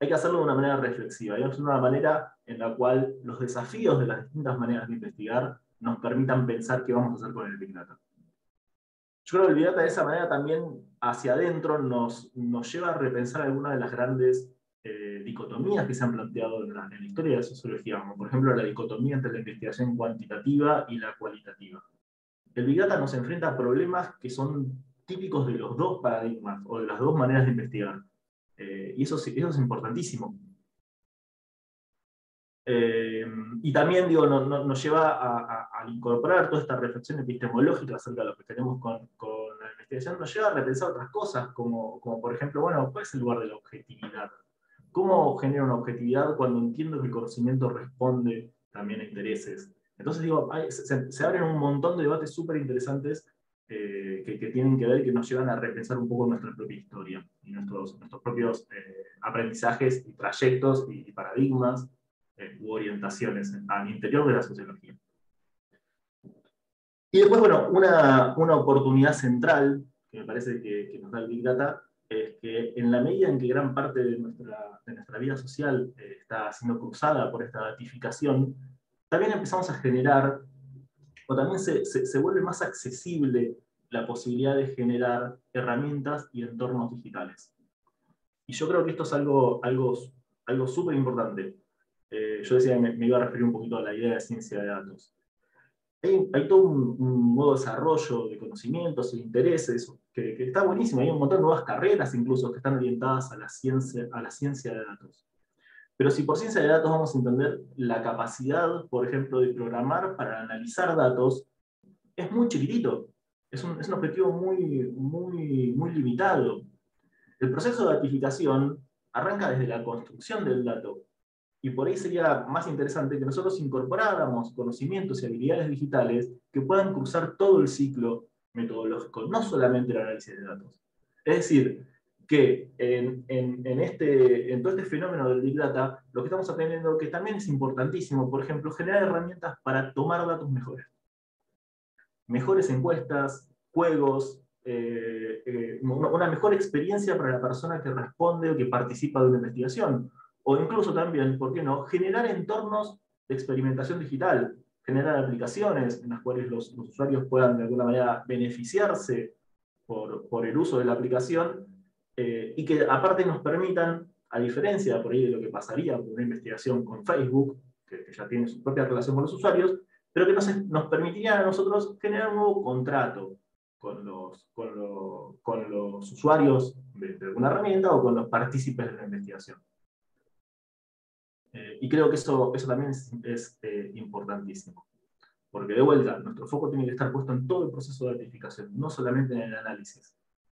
Hay que hacerlo de una manera reflexiva, hay que hacerlo de una manera en la cual los desafíos de las distintas maneras de investigar nos permitan pensar qué vamos a hacer con el Big Data. Yo creo que el Big Data de esa manera también hacia adentro nos lleva a repensar algunas de las grandes dicotomías que se han planteado en la historia de la sociología, como por ejemplo la dicotomía entre la investigación cuantitativa y la cualitativa. El Big Data nos enfrenta a problemas que son típicos de los dos paradigmas o de las dos maneras de investigar. Y eso es importantísimo. Y también digo, nos lleva a incorporar toda esta reflexión epistemológica acerca de lo que tenemos con la investigación, nos lleva a repensar otras cosas, como por ejemplo, bueno, ¿cuál es el lugar de la objetividad? ¿Cómo genera una objetividad cuando entiendo que el conocimiento responde también a intereses? Entonces digo, se abren un montón de debates súper interesantes que tienen que ver, que nos llevan a repensar un poco nuestra propia historia y nuestros propios aprendizajes y trayectos y paradigmas u orientaciones al interior de la sociología. Y después, bueno, una oportunidad central que me parece que nos da el Big Data es que en la medida en que gran parte de nuestra vida social está siendo cruzada por esta datificación, también empezamos a generar, o también se vuelve más accesible la posibilidad de generar herramientas y entornos digitales. Y yo creo que esto es algo súper importante. Yo decía que me iba a referir un poquito a la idea de ciencia de datos. Hay todo un nuevo desarrollo de conocimientos e intereses que está buenísimo. Hay un montón de nuevas carreras incluso que están orientadas a la ciencia de datos. Pero si por ciencia de datos vamos a entender la capacidad, por ejemplo, de programar para analizar datos, es muy chiquitito. Es un objetivo muy limitado. El proceso de datificación arranca desde la construcción del dato. Y por ahí sería más interesante que nosotros incorporáramos conocimientos y habilidades digitales que puedan cruzar todo el ciclo metodológico, no solamente el análisis de datos. Es decir, que en todo este fenómeno del Big Data, lo que estamos aprendiendo que también es importantísimo, por ejemplo, generar herramientas para tomar datos mejores. Mejores encuestas, juegos, una mejor experiencia para la persona que responde o que participa de una investigación. O incluso también, ¿por qué no?, generar entornos de experimentación digital, generar aplicaciones en las cuales los usuarios puedan de alguna manera beneficiarse por el uso de la aplicación y que aparte nos permitan, a diferencia por ahí de lo que pasaría por una investigación con Facebook, que ya tiene su propia relación con los usuarios, pero que nos permitiría a nosotros generar un nuevo contrato con los usuarios de alguna herramienta o con los partícipes de la investigación. Y creo que eso también es importantísimo. Porque de vuelta, nuestro foco tiene que estar puesto en todo el proceso de datificación, no solamente en el análisis.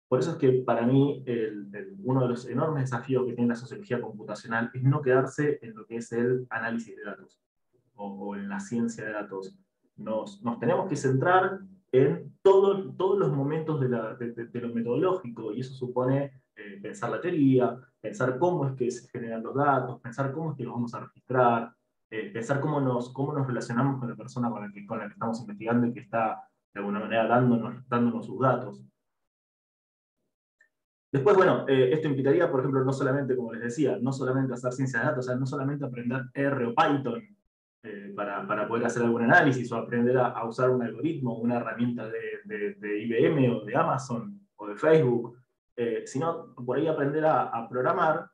Por eso es que para mí uno de los enormes desafíos que tiene la sociología computacional es no quedarse en lo que es el análisis de datos o en la ciencia de datos. Nos tenemos que centrar en todos los momentos de lo metodológico, y eso supone pensar la teoría, pensar cómo es que se generan los datos, pensar cómo es que los vamos a registrar, pensar cómo nos relacionamos con la persona con la que estamos investigando y que está de alguna manera dándonos sus datos. Después, bueno, esto implicaría, por ejemplo, no solamente, como les decía, no solamente hacer ciencia de datos, o sea, no solamente aprender R o Python para poder hacer algún análisis o aprender a usar un algoritmo, una herramienta de IBM o de Amazon o de Facebook, sino por ahí aprender a programar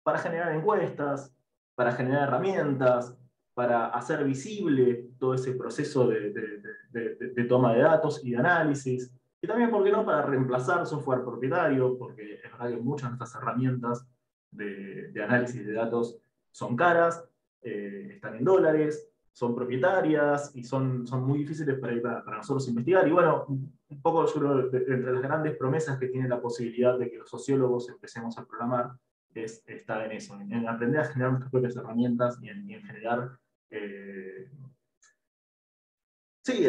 para generar encuestas, para generar herramientas, para hacer visible todo ese proceso de toma de datos y de análisis. Y también, ¿por qué no?, para reemplazar software propietario, porque es verdad que muchas de estas herramientas de análisis de datos son caras, están en dólares, son propietarias y son muy difíciles para nosotros investigar. Y bueno, un poco yo creo, entre las grandes promesas que tiene la posibilidad de que los sociólogos empecemos a programar, está en eso, en aprender a generar nuestras propias herramientas y en generar Sí,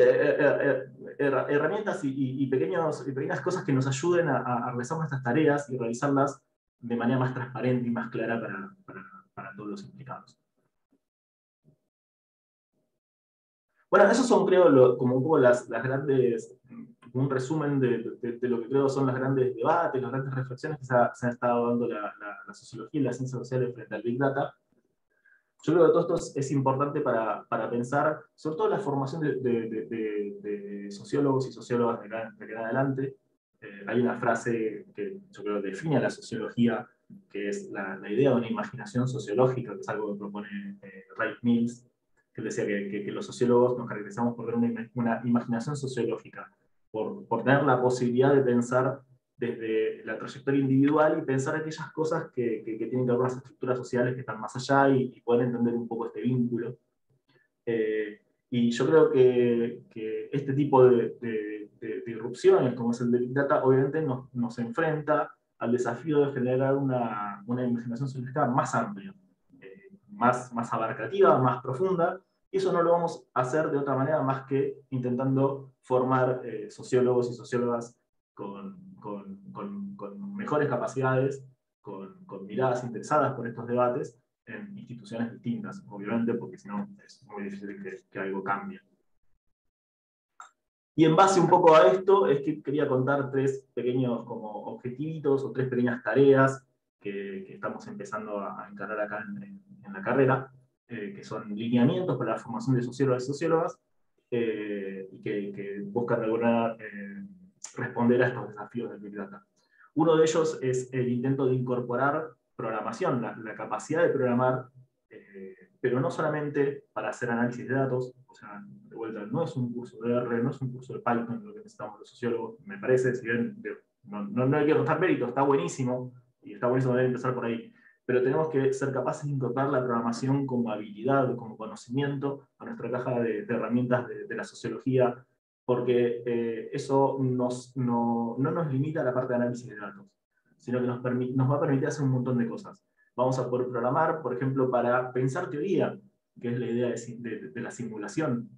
herramientas y pequeñas cosas que nos ayuden a realizar nuestras tareas y realizarlas de manera más transparente y más clara para todos los implicados. Bueno, esos son, creo, como un poco las grandes, un resumen de lo que creo son los grandes debates, las grandes reflexiones que se han estado dando la sociología y las ciencias sociales frente al Big Data. Yo creo que todo esto es importante para pensar, sobre todo la formación de sociólogos y sociólogas de acá en adelante. Hay una frase que yo creo que define a la sociología, que es la idea de una imaginación sociológica, que es algo que propone Ray Mills, que decía que los sociólogos nos caracterizamos por tener una imaginación sociológica, por tener la posibilidad de pensar desde la trayectoria individual y pensar aquellas cosas que tienen que ver con las estructuras sociales que están más allá y poder entender un poco este vínculo. Y yo creo que este tipo de irrupciones, como es el de Big Data, obviamente nos enfrenta al desafío de generar una imaginación sociológica más amplia, más abarcativa, más profunda, y eso no lo vamos a hacer de otra manera más que intentando formar sociólogos y sociólogas con mejores capacidades, con miradas interesadas por estos debates en instituciones distintas, obviamente, porque si no es muy difícil que algo cambie. Y en base un poco a esto es que quería contar tres pequeños como objetivitos o tres pequeñas tareas que estamos empezando a encarar acá en la carrera, que son lineamientos para la formación de sociólogos y sociólogas, y que buscan de alguna manera responder a estos desafíos del Big Data. Uno de ellos es el intento de incorporar programación, la capacidad de programar, pero no solamente para hacer análisis de datos, o sea, de vuelta, no es un curso de R, no es un curso de Python lo que necesitamos los sociólogos, me parece, si bien no hay que restar mérito, está buenísimo, y está buenísimo debe empezar por ahí, pero tenemos que ser capaces de incorporar la programación como habilidad, como conocimiento a nuestra caja de herramientas de la sociología, porque eso no nos limita a la parte de análisis de datos, sino que nos va a permitir hacer un montón de cosas. Vamos a poder programar, por ejemplo, para pensar teoría, que es la idea de la simulación,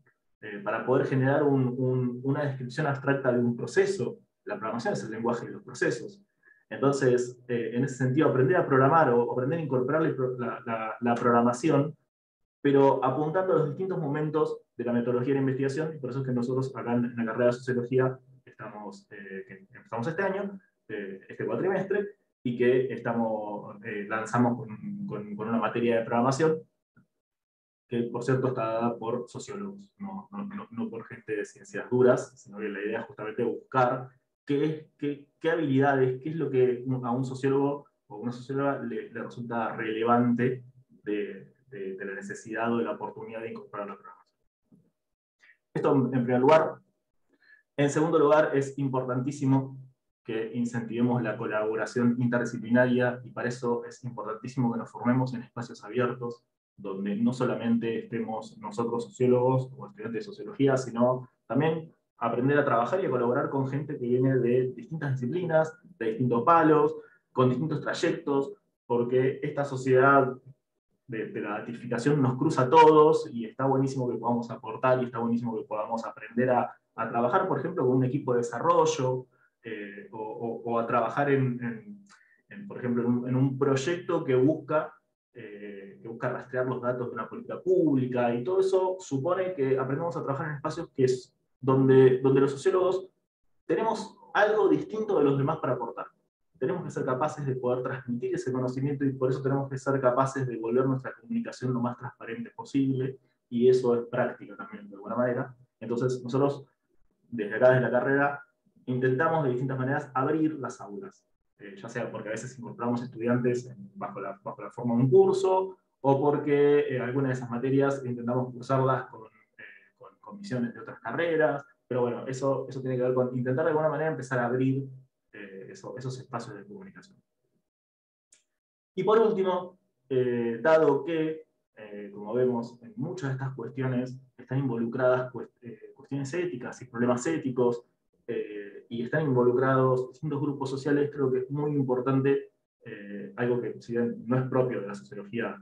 para poder generar una descripción abstracta de un proceso. La programación es el lenguaje de los procesos. Entonces, en ese sentido, aprender a programar o aprender a incorporar la programación, pero apuntando a los distintos momentos de la metodología de la investigación, y por eso es que nosotros acá en la carrera de Sociología que empezamos este año, este cuatrimestre, y que lanzamos con una materia de programación, que por cierto está dada por sociólogos, no por gente de ciencias duras, sino que la idea es justamente buscar qué habilidades, qué es lo que a un sociólogo o una socióloga le resulta relevante de la necesidad o de la oportunidad de incorporar la programación. Esto en primer lugar. En segundo lugar, es importantísimo que incentivemos la colaboración interdisciplinaria y para eso es importantísimo que nos formemos en espacios abiertos, donde no solamente estemos nosotros sociólogos o estudiantes de sociología, sino también aprender a trabajar y a colaborar con gente que viene de distintas disciplinas, de distintos palos, con distintos trayectos, porque esta sociedad de la datificación nos cruza a todos y está buenísimo que podamos aportar y está buenísimo que podamos aprender a trabajar, por ejemplo, con un equipo de desarrollo o a trabajar por ejemplo, en un proyecto que busca rastrear los datos de una política pública y todo eso supone que aprendemos a trabajar en espacios que es donde los sociólogos tenemos algo distinto de los demás para aportar. Tenemos que ser capaces de poder transmitir ese conocimiento y por eso tenemos que ser capaces de volver nuestra comunicación lo más transparente posible, y eso es práctica también, de alguna manera. Entonces, nosotros, desde acá, desde la carrera, intentamos de distintas maneras abrir las aulas, ya sea porque a veces incorporamos estudiantes bajo la forma de un curso, o porque algunas de esas materias intentamos cursarlas con misiones de otras carreras, pero bueno, eso tiene que ver con intentar de alguna manera empezar a abrir esos espacios de comunicación. Y por último, dado que, como vemos, en muchas de estas cuestiones están involucradas cuestiones éticas y problemas éticos, y están involucrados distintos grupos sociales, creo que es muy importante, algo que si bien no es propio de la sociología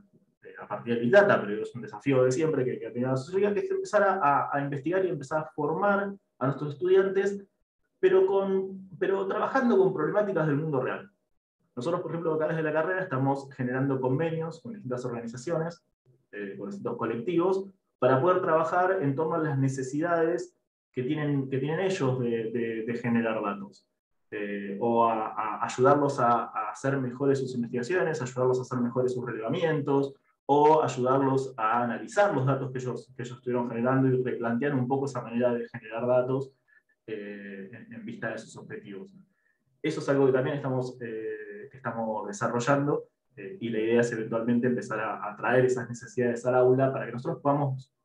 a partir del Big Data, pero es un desafío de siempre que ha tenido la sociología, que es empezar a investigar y empezar a formar a nuestros estudiantes, pero trabajando con problemáticas del mundo real. Nosotros, por ejemplo, acá desde la carrera estamos generando convenios con distintas organizaciones, con distintos colectivos, para poder trabajar en torno a las necesidades que tienen ellos de generar datos. O a ayudarlos a hacer mejores sus investigaciones, ayudarlos a hacer mejores sus relevamientos, o ayudarlos a analizar los datos que ellos estuvieron generando y replantear un poco esa manera de generar datos en vista de sus objetivos. Eso es algo que también estamos desarrollando, y la idea es eventualmente empezar a traer esas necesidades al aula para que nosotros podamos,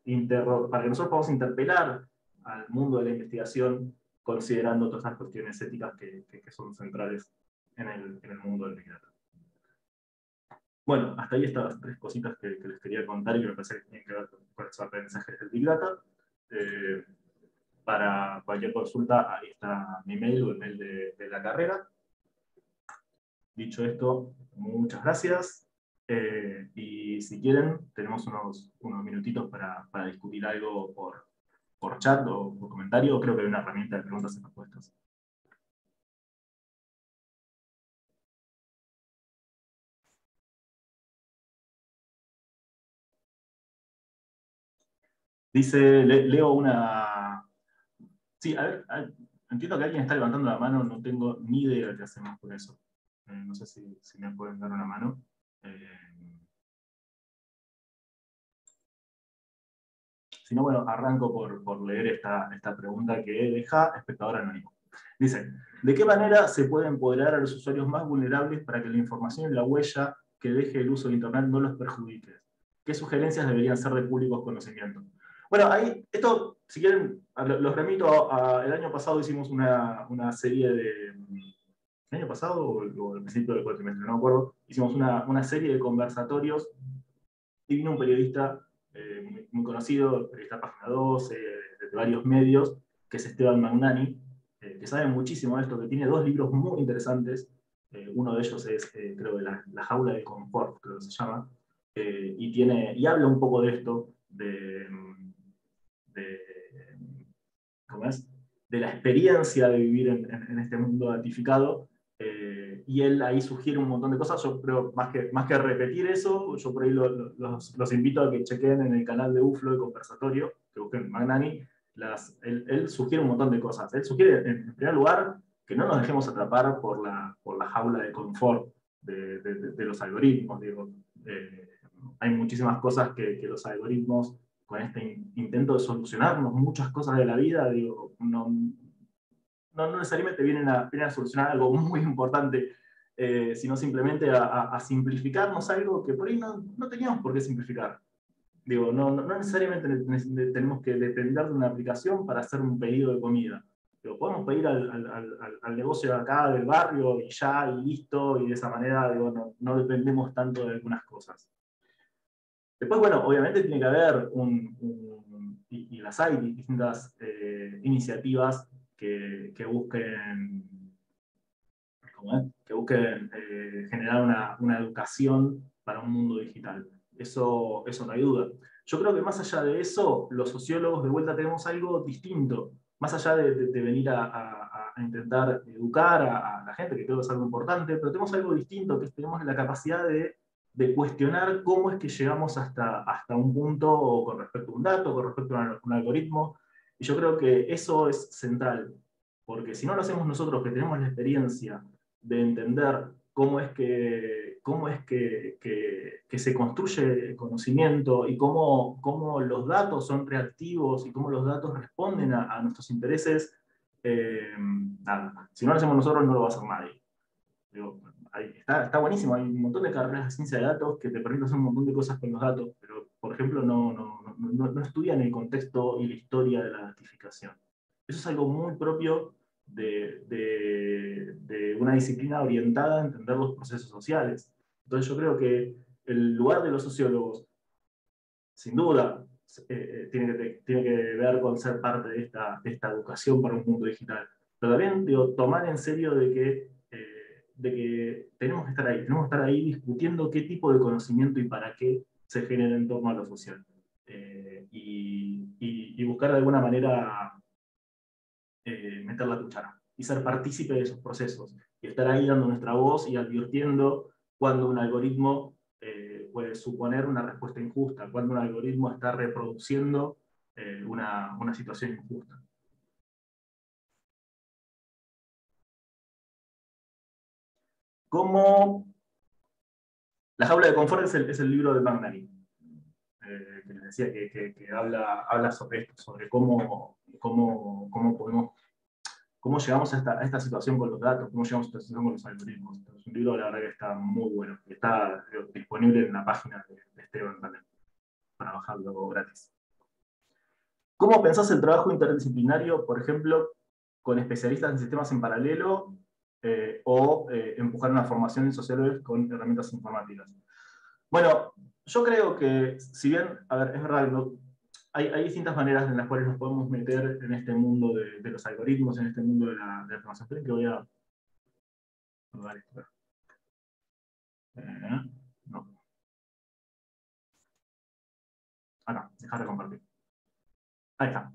interpelar al mundo de la investigación considerando todas estas cuestiones éticas que son centrales en el mundo del Big Data. Bueno, hasta ahí estas tres cositas que les quería contar y que me parece que tienen que ver con los aprendizajes del Big Data. Para cualquier consulta, ahí está mi mail o el mail de la carrera. Dicho esto, muchas gracias. Y si quieren, tenemos unos minutitos para discutir algo por chat o por comentario. Creo que hay una herramienta de preguntas y respuestas. Dice, leo una... Sí, a ver, entiendo que alguien está levantando la mano, no tengo ni idea de qué hacemos con eso. No sé si me pueden dar una mano. Si no, bueno, arranco por leer esta pregunta que deja espectador anónimo. Dice, ¿de qué manera se puede empoderar a los usuarios más vulnerables para que la información y la huella que deje el uso de Internet no los perjudique? ¿Qué sugerencias deberían ser de públicos conocimientos? Bueno, ahí, esto, si quieren, los remito el año pasado hicimos una serie de... ¿El año pasado o el principio del cuatrimestre? No me acuerdo. Hicimos una serie de conversatorios y vino un periodista muy conocido, periodista Página 12, de varios medios, que es Esteban Magnani, que sabe muchísimo de esto, que tiene dos libros muy interesantes. Uno de ellos es, creo, de la jaula de confort, creo que se llama, y habla un poco de esto, de, ¿cómo es? De la experiencia de vivir en este mundo datificado. Y él ahí sugiere un montón de cosas. Yo creo, más que repetir eso, yo por ahí los invito a que chequen en el canal de UFLO de Conversatorio, que busquen Magnani. Él sugiere un montón de cosas. Él sugiere, en primer lugar, que no nos dejemos atrapar por la jaula de confort de los algoritmos. Digo, hay muchísimas cosas que los algoritmos, con este intento de solucionarnos muchas cosas de la vida, digo, no necesariamente vienen a solucionar algo muy importante, sino simplemente a simplificarnos algo que por ahí no teníamos por qué simplificar. Digo, no necesariamente tenemos que depender de una aplicación para hacer un pedido de comida. Digo, podemos pedir al negocio de acá, del barrio, y ya, y listo, y de esa manera digo, no dependemos tanto de algunas cosas. Después, bueno, obviamente tiene que haber y las hay distintas iniciativas que busquen, ¿cómo es? Que busquen generar una educación para un mundo digital. Eso no hay duda. Yo creo que más allá de eso, los sociólogos de vuelta tenemos algo distinto. Más allá de venir a intentar educar a la gente, que creo que es algo importante, pero tenemos algo distinto, que tenemos la capacidad de cuestionar cómo es que llegamos hasta un punto con respecto a un dato, con respecto a un algoritmo. Y yo creo que eso es central, porque si no lo hacemos nosotros, que tenemos la experiencia de entender cómo es que se construye el conocimiento y cómo los datos son reactivos y cómo los datos responden a nuestros intereses, nada, si no lo hacemos nosotros no lo va a hacer nadie. Digo, está buenísimo, hay un montón de carreras de ciencia de datos que te permiten hacer un montón de cosas con los datos, pero por ejemplo no estudian el contexto y la historia de la datificación. Eso es algo muy propio de una disciplina orientada a entender los procesos sociales. Entonces yo creo que el lugar de los sociólogos, sin duda, tiene que ver con ser parte de esta educación para un mundo digital. Pero también digo, tomar en serio de que de que tenemos que estar ahí discutiendo qué tipo de conocimiento y para qué se genera en torno a lo social. Y buscar de alguna manera meter la cuchara y ser partícipe de esos procesos y estar ahí dando nuestra voz y advirtiendo cuando un algoritmo puede suponer una respuesta injusta, cuando un algoritmo está reproduciendo una situación injusta. Como La jaula de confort es el libro de Magnani, que les decía que habla sobre esto, sobre cómo podemos, cómo llegamos a esta situación con los datos, cómo llegamos a esta situación con los algoritmos. Es un libro, la verdad, que está muy bueno. Está disponible en la página de Esteban también, para bajarlo gratis. ¿Cómo pensás el trabajo interdisciplinario, por ejemplo, con especialistas en sistemas en paralelo o empujar una formación en sociólogos con herramientas informáticas? Bueno, yo creo que, si bien, a ver, es verdad, ¿no? Hay distintas maneras en las cuales nos podemos meter en este mundo de los algoritmos, en este mundo de la información. Esperen que voy a... no. Acá, dejar de compartir. Ahí está.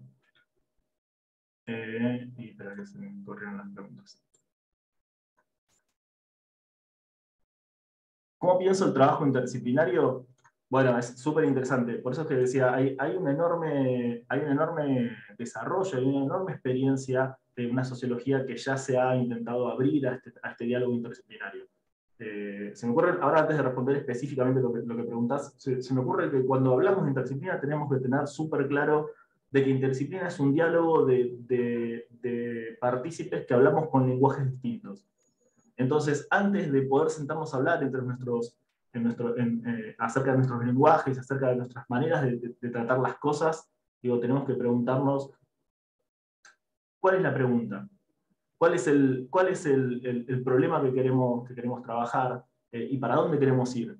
Y espera que se me corrieron las preguntas. ¿Cómo pienso el trabajo interdisciplinario? Bueno, es súper interesante. Por eso es que decía, hay un enorme desarrollo, hay una enorme experiencia de una sociología que ya se ha intentado abrir a este diálogo interdisciplinario. Se me ocurre, ahora antes de responder específicamente lo que preguntás, se me ocurre que cuando hablamos de interdisciplina tenemos que tener súper claro de que interdisciplina es un diálogo de partícipes que hablamos con lenguajes distintos. Entonces, antes de poder sentarnos a hablar acerca de nuestros lenguajes, acerca de nuestras maneras de tratar las cosas, digo, tenemos que preguntarnos, ¿cuál es la pregunta? ¿Cuál es el problema que queremos trabajar y para dónde queremos ir?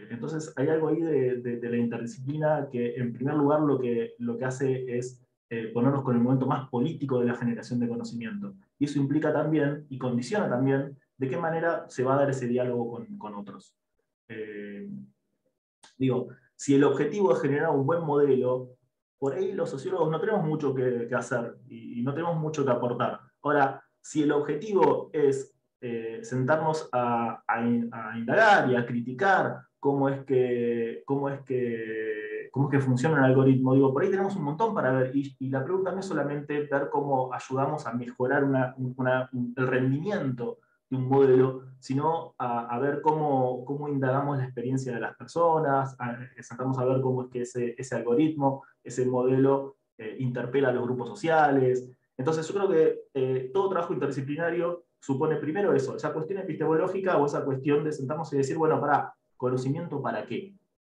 Entonces, hay algo ahí de la interdisciplina que, en primer lugar, lo que hace es ponernos con el momento más político de la generación de conocimiento. Y eso implica también, y condiciona también, de qué manera se va a dar ese diálogo con otros. Digo, si el objetivo es generar un buen modelo, por ahí los sociólogos no tenemos mucho que hacer y no tenemos mucho que aportar. Ahora, si el objetivo es sentarnos a indagar y a criticar cómo es que funciona el algoritmo, digo, por ahí tenemos un montón para ver, y la pregunta no es solamente ver cómo ayudamos a mejorar el rendimiento de un modelo, sino a ver cómo indagamos la experiencia de las personas, sentamos a ver cómo es que ese algoritmo, ese modelo interpela a los grupos sociales. Entonces yo creo que todo trabajo interdisciplinario supone primero eso, esa cuestión epistemológica o esa cuestión de sentarnos y decir, bueno, ¿conocimiento para qué?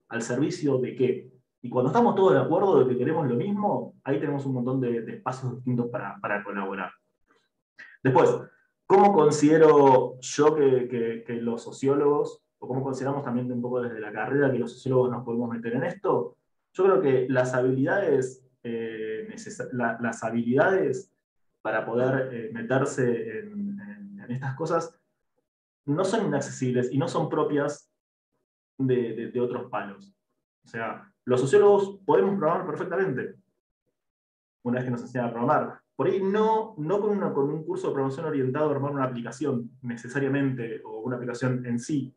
¿Al servicio de qué? Y cuando estamos todos de acuerdo de que queremos lo mismo, ahí tenemos un montón de espacios distintos para colaborar. Después, ¿cómo considero yo que los sociólogos, o cómo consideramos también un poco desde la carrera que los sociólogos nos podemos meter en esto? Yo creo que las habilidades, las habilidades para poder meterse en estas cosas no son inaccesibles y no son propias de otros palos. O sea, los sociólogos podemos programar perfectamente, una vez que nos enseñan a programar. Por ahí no con un curso de programación orientado a armar una aplicación necesariamente, o una aplicación en sí,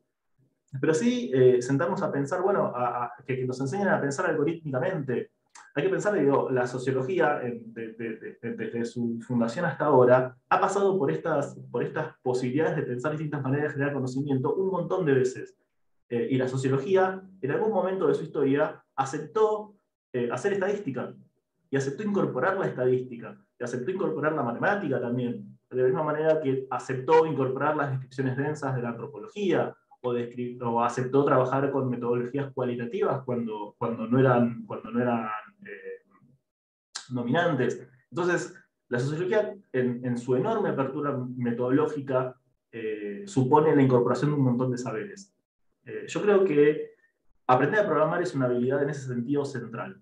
pero sí sentarnos a pensar, bueno, que nos enseñen a pensar algorítmicamente. Hay que pensar, digo, la sociología, desde su fundación hasta ahora, ha pasado por estas posibilidades de pensar distintas maneras de generar conocimiento un montón de veces. Y la sociología, en algún momento de su historia, aceptó hacer estadística, y aceptó incorporar la estadística, y aceptó incorporar la matemática también, de la misma manera que aceptó incorporar las descripciones densas de la antropología, o aceptó trabajar con metodologías cualitativas cuando no eran dominantes. Entonces, la sociología, en su enorme apertura metodológica, supone la incorporación de un montón de saberes. Yo creo que aprender a programar es una habilidad en ese sentido central,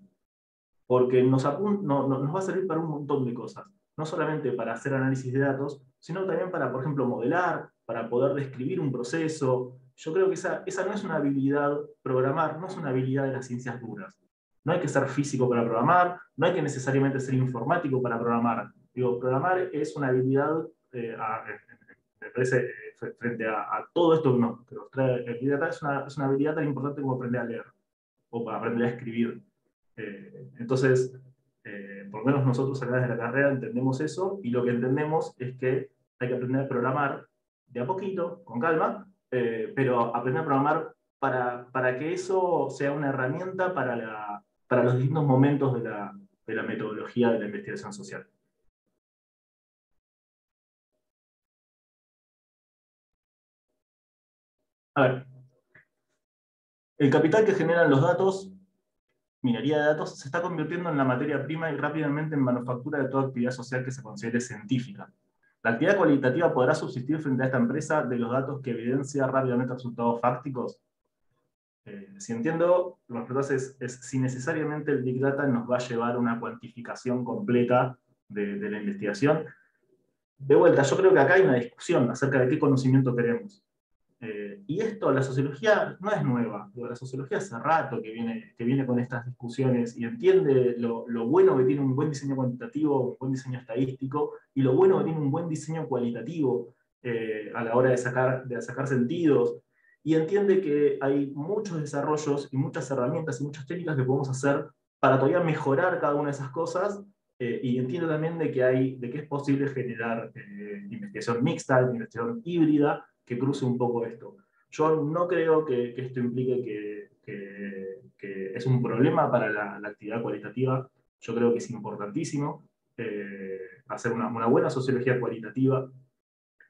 porque nos va a servir para un montón de cosas, no solamente para hacer análisis de datos, sino también para, por ejemplo, modelar, para poder describir un proceso. Yo creo que esa no es una habilidad, programar no es una habilidad de las ciencias duras. No hay que ser físico para programar, no hay que necesariamente ser informático para programar. Digo, programar es una habilidad, me parece, frente a todo esto que nos trae el Big Data, es una habilidad tan importante como aprender a leer o para aprender a escribir. Entonces, por lo menos nosotros acá desde la carrera entendemos eso, y lo que entendemos es que hay que aprender a programar de a poquito, con calma, pero aprender a programar para que eso sea una herramienta para los distintos momentos de la metodología de la investigación social. A ver, el capital que generan los datos, minería de datos, se está convirtiendo en la materia prima y rápidamente en manufactura de toda actividad social que se considere científica. La actividad cualitativa podrá subsistir frente a esta empresa de los datos que evidencia rápidamente resultados fácticos. Si entiendo, lo que preguntas es si necesariamente el Big Data nos va a llevar a una cuantificación completa de la investigación. De vuelta, yo creo que acá hay una discusión acerca de qué conocimiento queremos. Y esto, la sociología no es nueva. La sociología hace rato que viene con estas discusiones y entiende lo bueno que tiene un buen diseño cuantitativo, un buen diseño estadístico, y lo bueno que tiene un buen diseño cualitativo a la hora de sacar sentidos. Y entiende que hay muchos desarrollos y muchas herramientas y muchas técnicas que podemos hacer para todavía mejorar cada una de esas cosas. Y entiende también de que es posible generar investigación mixta, investigación híbrida, que cruce un poco esto. Yo no creo que esto implique que es un problema para la actividad cualitativa. Yo creo que es importantísimo hacer una buena sociología cualitativa.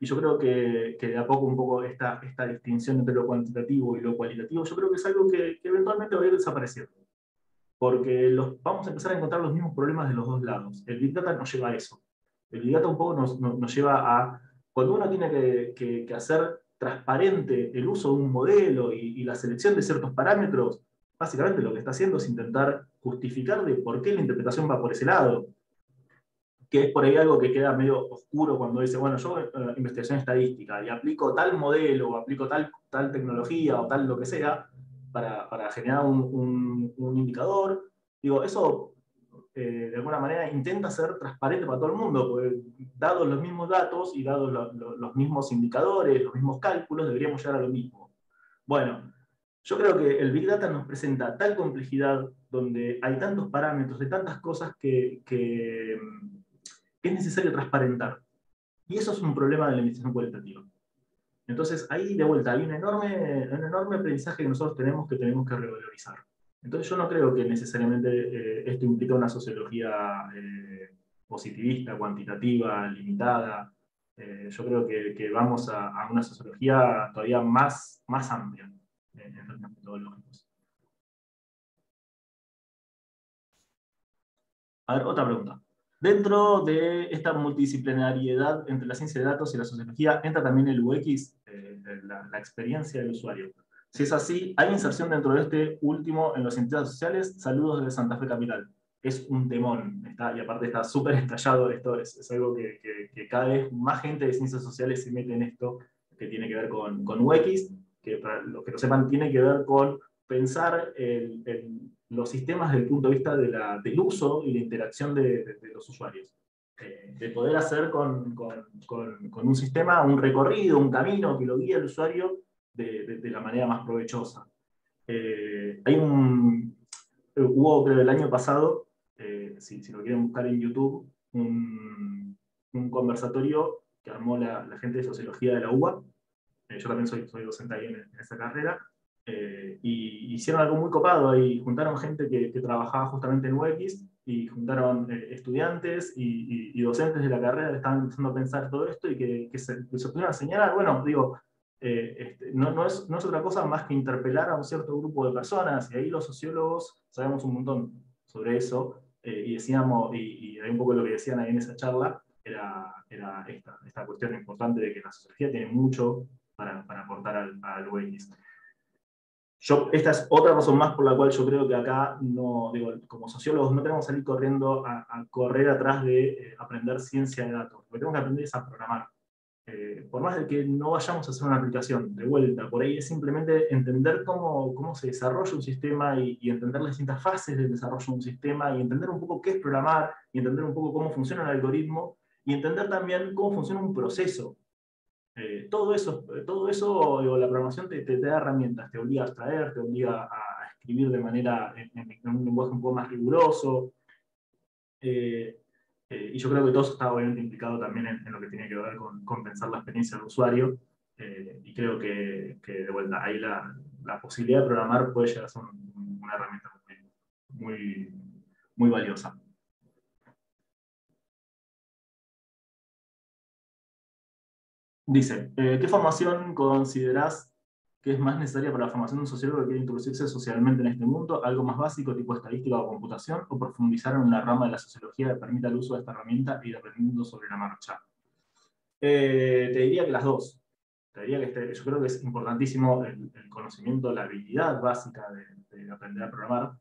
Y yo creo que de a poco un poco esta distinción entre lo cuantitativo y lo cualitativo, yo creo que es algo que eventualmente va a ir desapareciendo. Porque vamos a empezar a encontrar los mismos problemas de los dos lados. El Big Data nos lleva a eso. El Big Data un poco nos lleva a, cuando uno tiene que hacer transparente el uso de un modelo y la selección de ciertos parámetros, básicamente lo que está haciendo es intentar justificar de por qué la interpretación va por ese lado, que es por ahí algo que queda medio oscuro cuando dice, bueno, yo investigación estadística y aplico tal modelo o aplico tal tecnología o tal lo que sea para generar un indicador. Digo, eso de alguna manera intenta ser transparente para todo el mundo, porque dados los mismos datos y dados los mismos indicadores, los mismos cálculos, deberíamos llegar a lo mismo. Bueno, yo creo que el Big Data nos presenta tal complejidad, donde hay tantos parámetros, de tantas cosas que es necesario transparentar. Y eso es un problema de la investigación cualitativa. Entonces, ahí de vuelta hay un enorme aprendizaje que nosotros tenemos que revalorizar. Entonces, yo no creo que necesariamente esto implica una sociología positivista, cuantitativa, limitada. Yo creo que vamos a una sociología todavía más amplia en términos metodológicos. A ver, otra pregunta. Dentro de esta multidisciplinariedad entre la ciencia de datos y la sociología, entra también el UX, la experiencia del usuario. Si es así, ¿hay inserción dentro de este último en los científicos sociales? Saludos desde Santa Fe Capital. Es un temón, y aparte está súper estallado esto, es algo que cada vez más gente de ciencias sociales se mete en esto, que tiene que ver con UX, que para los que no sepan, tiene que ver con pensar los sistemas desde el punto de vista del uso y la interacción de los usuarios. De poder hacer con un sistema un recorrido, un camino que lo guíe al usuario de la manera más provechosa. Hubo, creo, el año pasado, si lo quieren buscar en YouTube, un conversatorio que armó la gente de Sociología de la UBA. Yo también soy docente ahí en esa carrera, y hicieron algo muy copado y juntaron gente que trabajaba justamente en UX, y juntaron estudiantes y docentes de la carrera que estaban empezando a pensar todo esto y que se pudieron señalar. Bueno, digo, no es otra cosa más que interpelar a un cierto grupo de personas, y ahí los sociólogos sabemos un montón sobre eso, y decíamos, y hay un poco lo que decían ahí en esa charla, era esta cuestión importante de que la sociología tiene mucho para aportar al UX. Esta es otra razón más por la cual yo creo que acá, no, digo, como sociólogos, no tenemos que salir corriendo a correr atrás de aprender ciencia de datos. Lo que tenemos que aprender es a programar. por más de que no vayamos a hacer una aplicación de vuelta, por ahí es simplemente entender cómo se desarrolla un sistema y entender las distintas fases del desarrollo de un sistema y entender un poco qué es programar y entender un poco cómo funciona el algoritmo y entender también cómo funciona un proceso. Todo eso digo, la programación te da herramientas, te obliga a abstraer, te obliga a escribir de manera en un lenguaje un poco más riguroso. Eh, y yo creo que todo eso está obviamente implicado también en lo que tiene que ver con pensar la experiencia del usuario. Y creo que de vuelta, ahí la posibilidad de programar puede llegar a ser una herramienta muy, muy valiosa. Dice, ¿qué formación considerás que es más necesaria para la formación de un sociólogo que quiere introducirse socialmente en este mundo? ¿Algo más básico, tipo estadística o computación? ¿O profundizar en una rama de la sociología que permita el uso de esta herramienta y ir aprendiendo sobre la marcha? Te diría que las dos. Te diría que yo creo que es importantísimo el conocimiento, la habilidad básica de aprender a programar,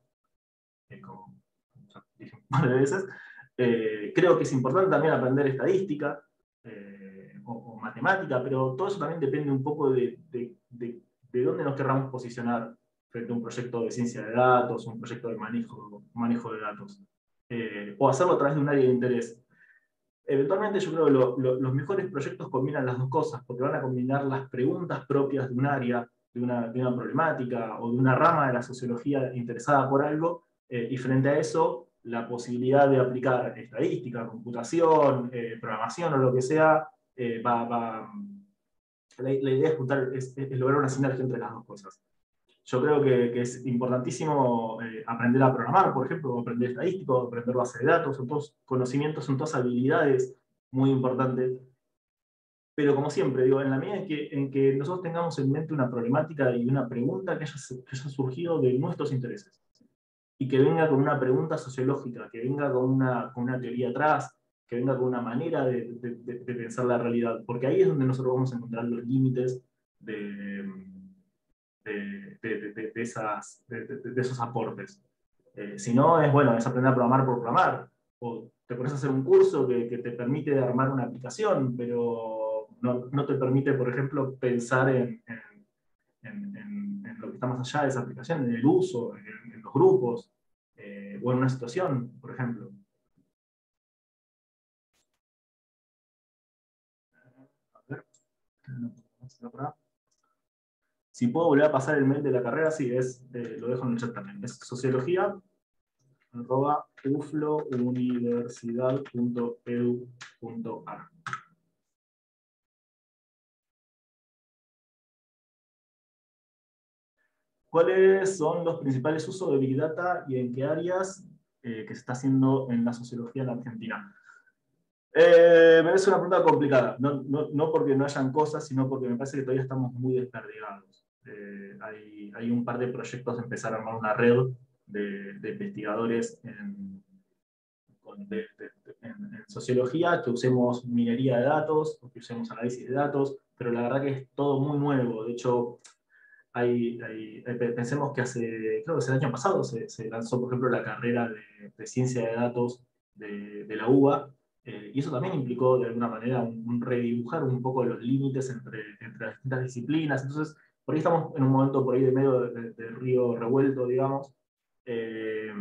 como ya dije un par de veces. Creo que es importante también aprender estadística o matemática, pero todo eso también depende un poco de dónde nos querramos posicionar frente a un proyecto de ciencia de datos, un proyecto de manejo de datos, o hacerlo a través de un área de interés. Eventualmente yo creo que los mejores proyectos combinan las dos cosas, porque van a combinar las preguntas propias de un área, de una problemática o de una rama de la sociología interesada por algo, y frente a eso la posibilidad de aplicar estadística, computación, programación o lo que sea, la idea es, es lograr una sinergia entre las dos cosas. Yo creo que es importantísimo aprender a programar, por ejemplo, aprender estadístico, aprender base de datos, son todos conocimientos, son todas habilidades muy importantes. Pero como siempre, digo, en la medida en que nosotros tengamos en mente una problemática y una pregunta que haya surgido de nuestros intereses, y que venga con una pregunta sociológica, que venga con una teoría atrás, que venga con una manera de pensar la realidad, porque ahí es donde nosotros vamos a encontrar los límites de, de esos aportes. Si no, es bueno, es aprender a programar por programar. O te pones a hacer un curso que te permite armar una aplicación, pero no te permite, por ejemplo, pensar en lo que está más allá de esa aplicación, en el uso, en los grupos, o en una situación, por ejemplo. A ver, si puedo volver a pasar el mail de la carrera, sí, lo dejo en el chat también. Es sociología@uflouniversidad.edu.ar. ¿Cuáles son los principales usos de Big Data y en qué áreas que se está haciendo en la sociología en la Argentina? Me parece una pregunta complicada, no porque no hayan cosas, sino porque me parece que todavía estamos muy desperdigados. Hay un par de proyectos de empezar a armar una red de investigadores en sociología, que usemos minería de datos, o que usemos análisis de datos, pero la verdad que es todo muy nuevo. De hecho, pensemos que creo que el año pasado se lanzó, por ejemplo, la carrera de ciencia de datos de la UBA, y eso también implicó de alguna manera un redibujar un poco los límites entre las distintas disciplinas. Entonces, por ahí estamos en un momento por ahí de medio del río revuelto, digamos. Eh,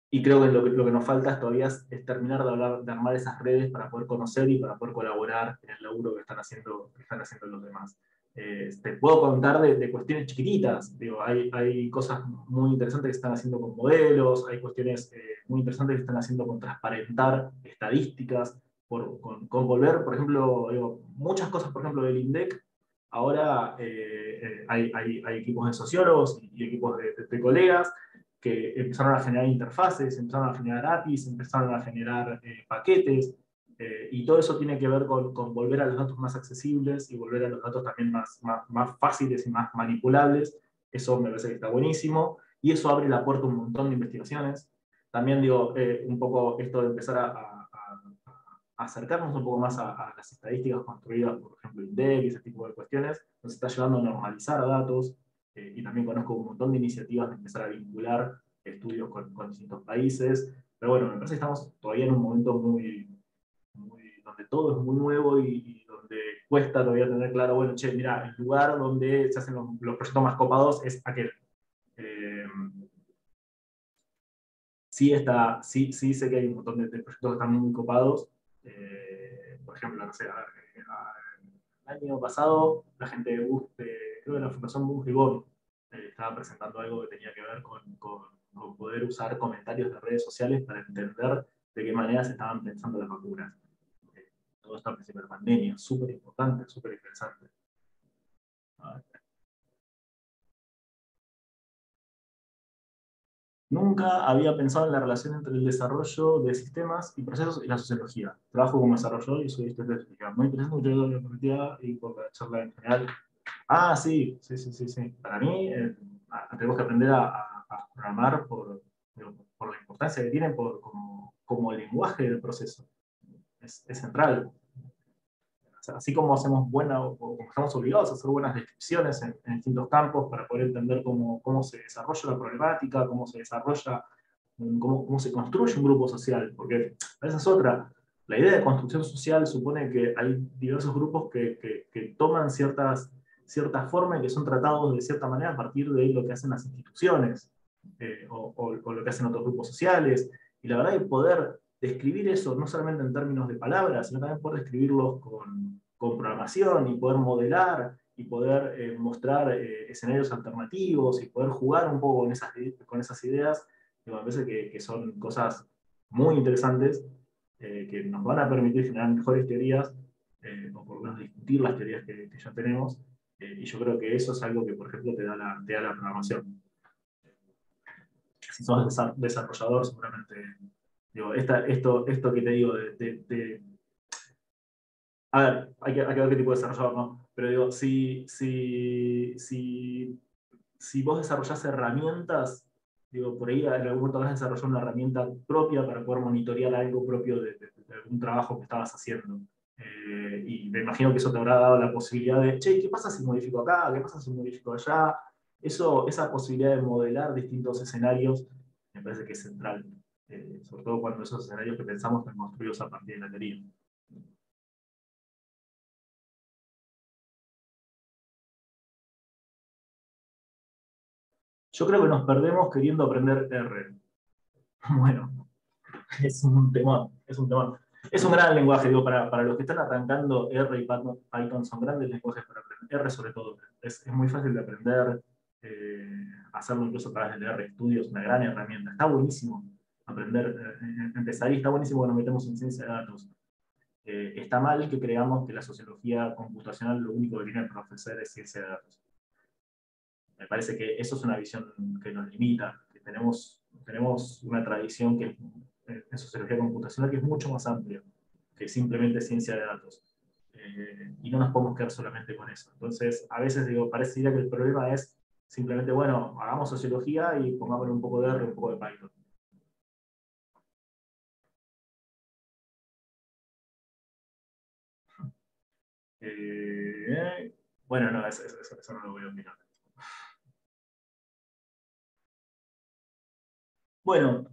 y creo que lo que nos falta todavía es terminar de armar esas redes para poder conocer y para poder colaborar en el laburo que están haciendo los demás. Te puedo contar de cuestiones chiquititas. Digo, hay cosas muy interesantes que se están haciendo con modelos, hay cuestiones muy interesantes que se están haciendo con transparentar estadísticas, con volver, por ejemplo, digo, muchas cosas, por ejemplo, del INDEC. Ahora hay equipos de sociólogos y equipos de colegas que empezaron a generar interfaces, empezaron a generar APIs, empezaron a generar paquetes, y todo eso tiene que ver con volver a los datos más accesibles y volver a los datos también más fáciles y más manipulables. Eso me parece que está buenísimo, y eso abre la puerta a un montón de investigaciones. También digo, un poco esto de empezar a acercarnos un poco más a las estadísticas construidas, por ejemplo, INDEC y ese tipo de cuestiones, nos está ayudando a normalizar datos, y también conozco un montón de iniciativas de empezar a vincular estudios con distintos países, pero bueno, me parece que estamos todavía en un momento donde todo es muy nuevo y donde cuesta todavía tener claro, bueno, che, mira, el lugar donde se hacen los proyectos más copados es aquel. Eh, sí sé que hay un montón de proyectos que están muy copados. Por ejemplo, no sé, el año pasado la gente creo que la Fundación Bus Ribón estaba presentando algo que tenía que ver con poder usar comentarios de redes sociales para entender de qué manera se estaban pensando las vacunas. Todo esto al principio de la pandemia, súper importante, súper interesante. Nunca había pensado en la relación entre el desarrollo de sistemas y procesos y la sociología. Trabajo como desarrollador y soy estratégica. Muy interesante mucho la perspectiva y por la charla en general. Ah, sí, sí, sí, sí, sí. Para mí, tenemos que aprender a programar por la importancia que tiene como el lenguaje del proceso. Es central. O sea, así como hacemos o como estamos obligados a hacer buenas descripciones en distintos campos para poder entender cómo se desarrolla la problemática, cómo se desarrolla, cómo se construye un grupo social, porque esa es otra. La idea de construcción social supone que hay diversos grupos que toman cierta forma y que son tratados de cierta manera a partir de lo que hacen las instituciones o lo que hacen otros grupos sociales. Y la verdad es poder describir eso, no solamente en términos de palabras, sino también poder describirlos con programación y poder modelar y poder mostrar escenarios alternativos y poder jugar un poco con esas ideas, me parece que son cosas muy interesantes que nos van a permitir generar mejores teorías o por lo menos discutir las teorías que ya tenemos. Y yo creo que eso es algo que, por ejemplo, te da la programación. Si sos desarrollador, seguramente, digo, esto que te digo, a ver, hay que ver qué tipo de desarrollador, ¿no? Pero digo, si vos desarrollás herramientas, digo, por ahí en algún momento vas a desarrollar una herramienta propia para poder monitorear algo propio de algún trabajo que estabas haciendo. Y me imagino que eso te habrá dado la posibilidad de, che, ¿qué pasa si modifico acá? ¿Qué pasa si modifico allá? Esa posibilidad de modelar distintos escenarios me parece que es central. Sobre todo cuando esos escenarios que pensamos están construidos a partir de la teoría. Yo creo que nos perdemos queriendo aprender R. Bueno, es un tema, es un tema. Es un gran lenguaje, digo, para los que están arrancando R y Python son grandes lenguajes para aprender. R sobre todo. Es muy fácil de aprender, hacerlo incluso a través del R Studio, es una gran herramienta. Está buenísimo aprender, empezar y está buenísimo que nos metemos en ciencia de datos. Está mal que creamos que la sociología computacional lo único que tiene para ofrecer es ciencia de datos. Me parece que eso es una visión que nos limita, que tenemos una tradición que en sociología computacional que es mucho más amplia que simplemente ciencia de datos. Y no nos podemos quedar solamente con eso. Entonces, a veces digo, parecería que el problema es simplemente, bueno, hagamos sociología y pongámosle un poco de R y un poco de Python. Bueno, no, eso no lo voy a opinar. Bueno,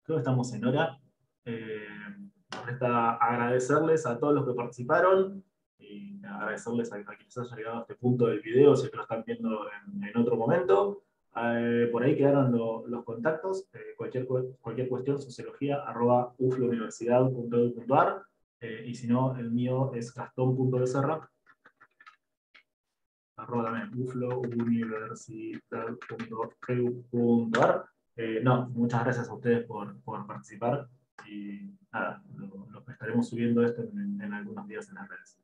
creo que estamos en hora. Eh, Nos resta agradecerles a todos los que participaron y agradecerles a quienes hayan llegado a este punto del video, si es que lo están viendo en otro momento. Por ahí quedaron los contactos. Cualquier cuestión, sociología@uflauniversidad.edu.ar. Y si no, el mío es gastón.becerra@uflouniversidad.edu.ar. No, muchas gracias a ustedes por participar y nada, lo estaremos subiendo esto en algunos días en las redes.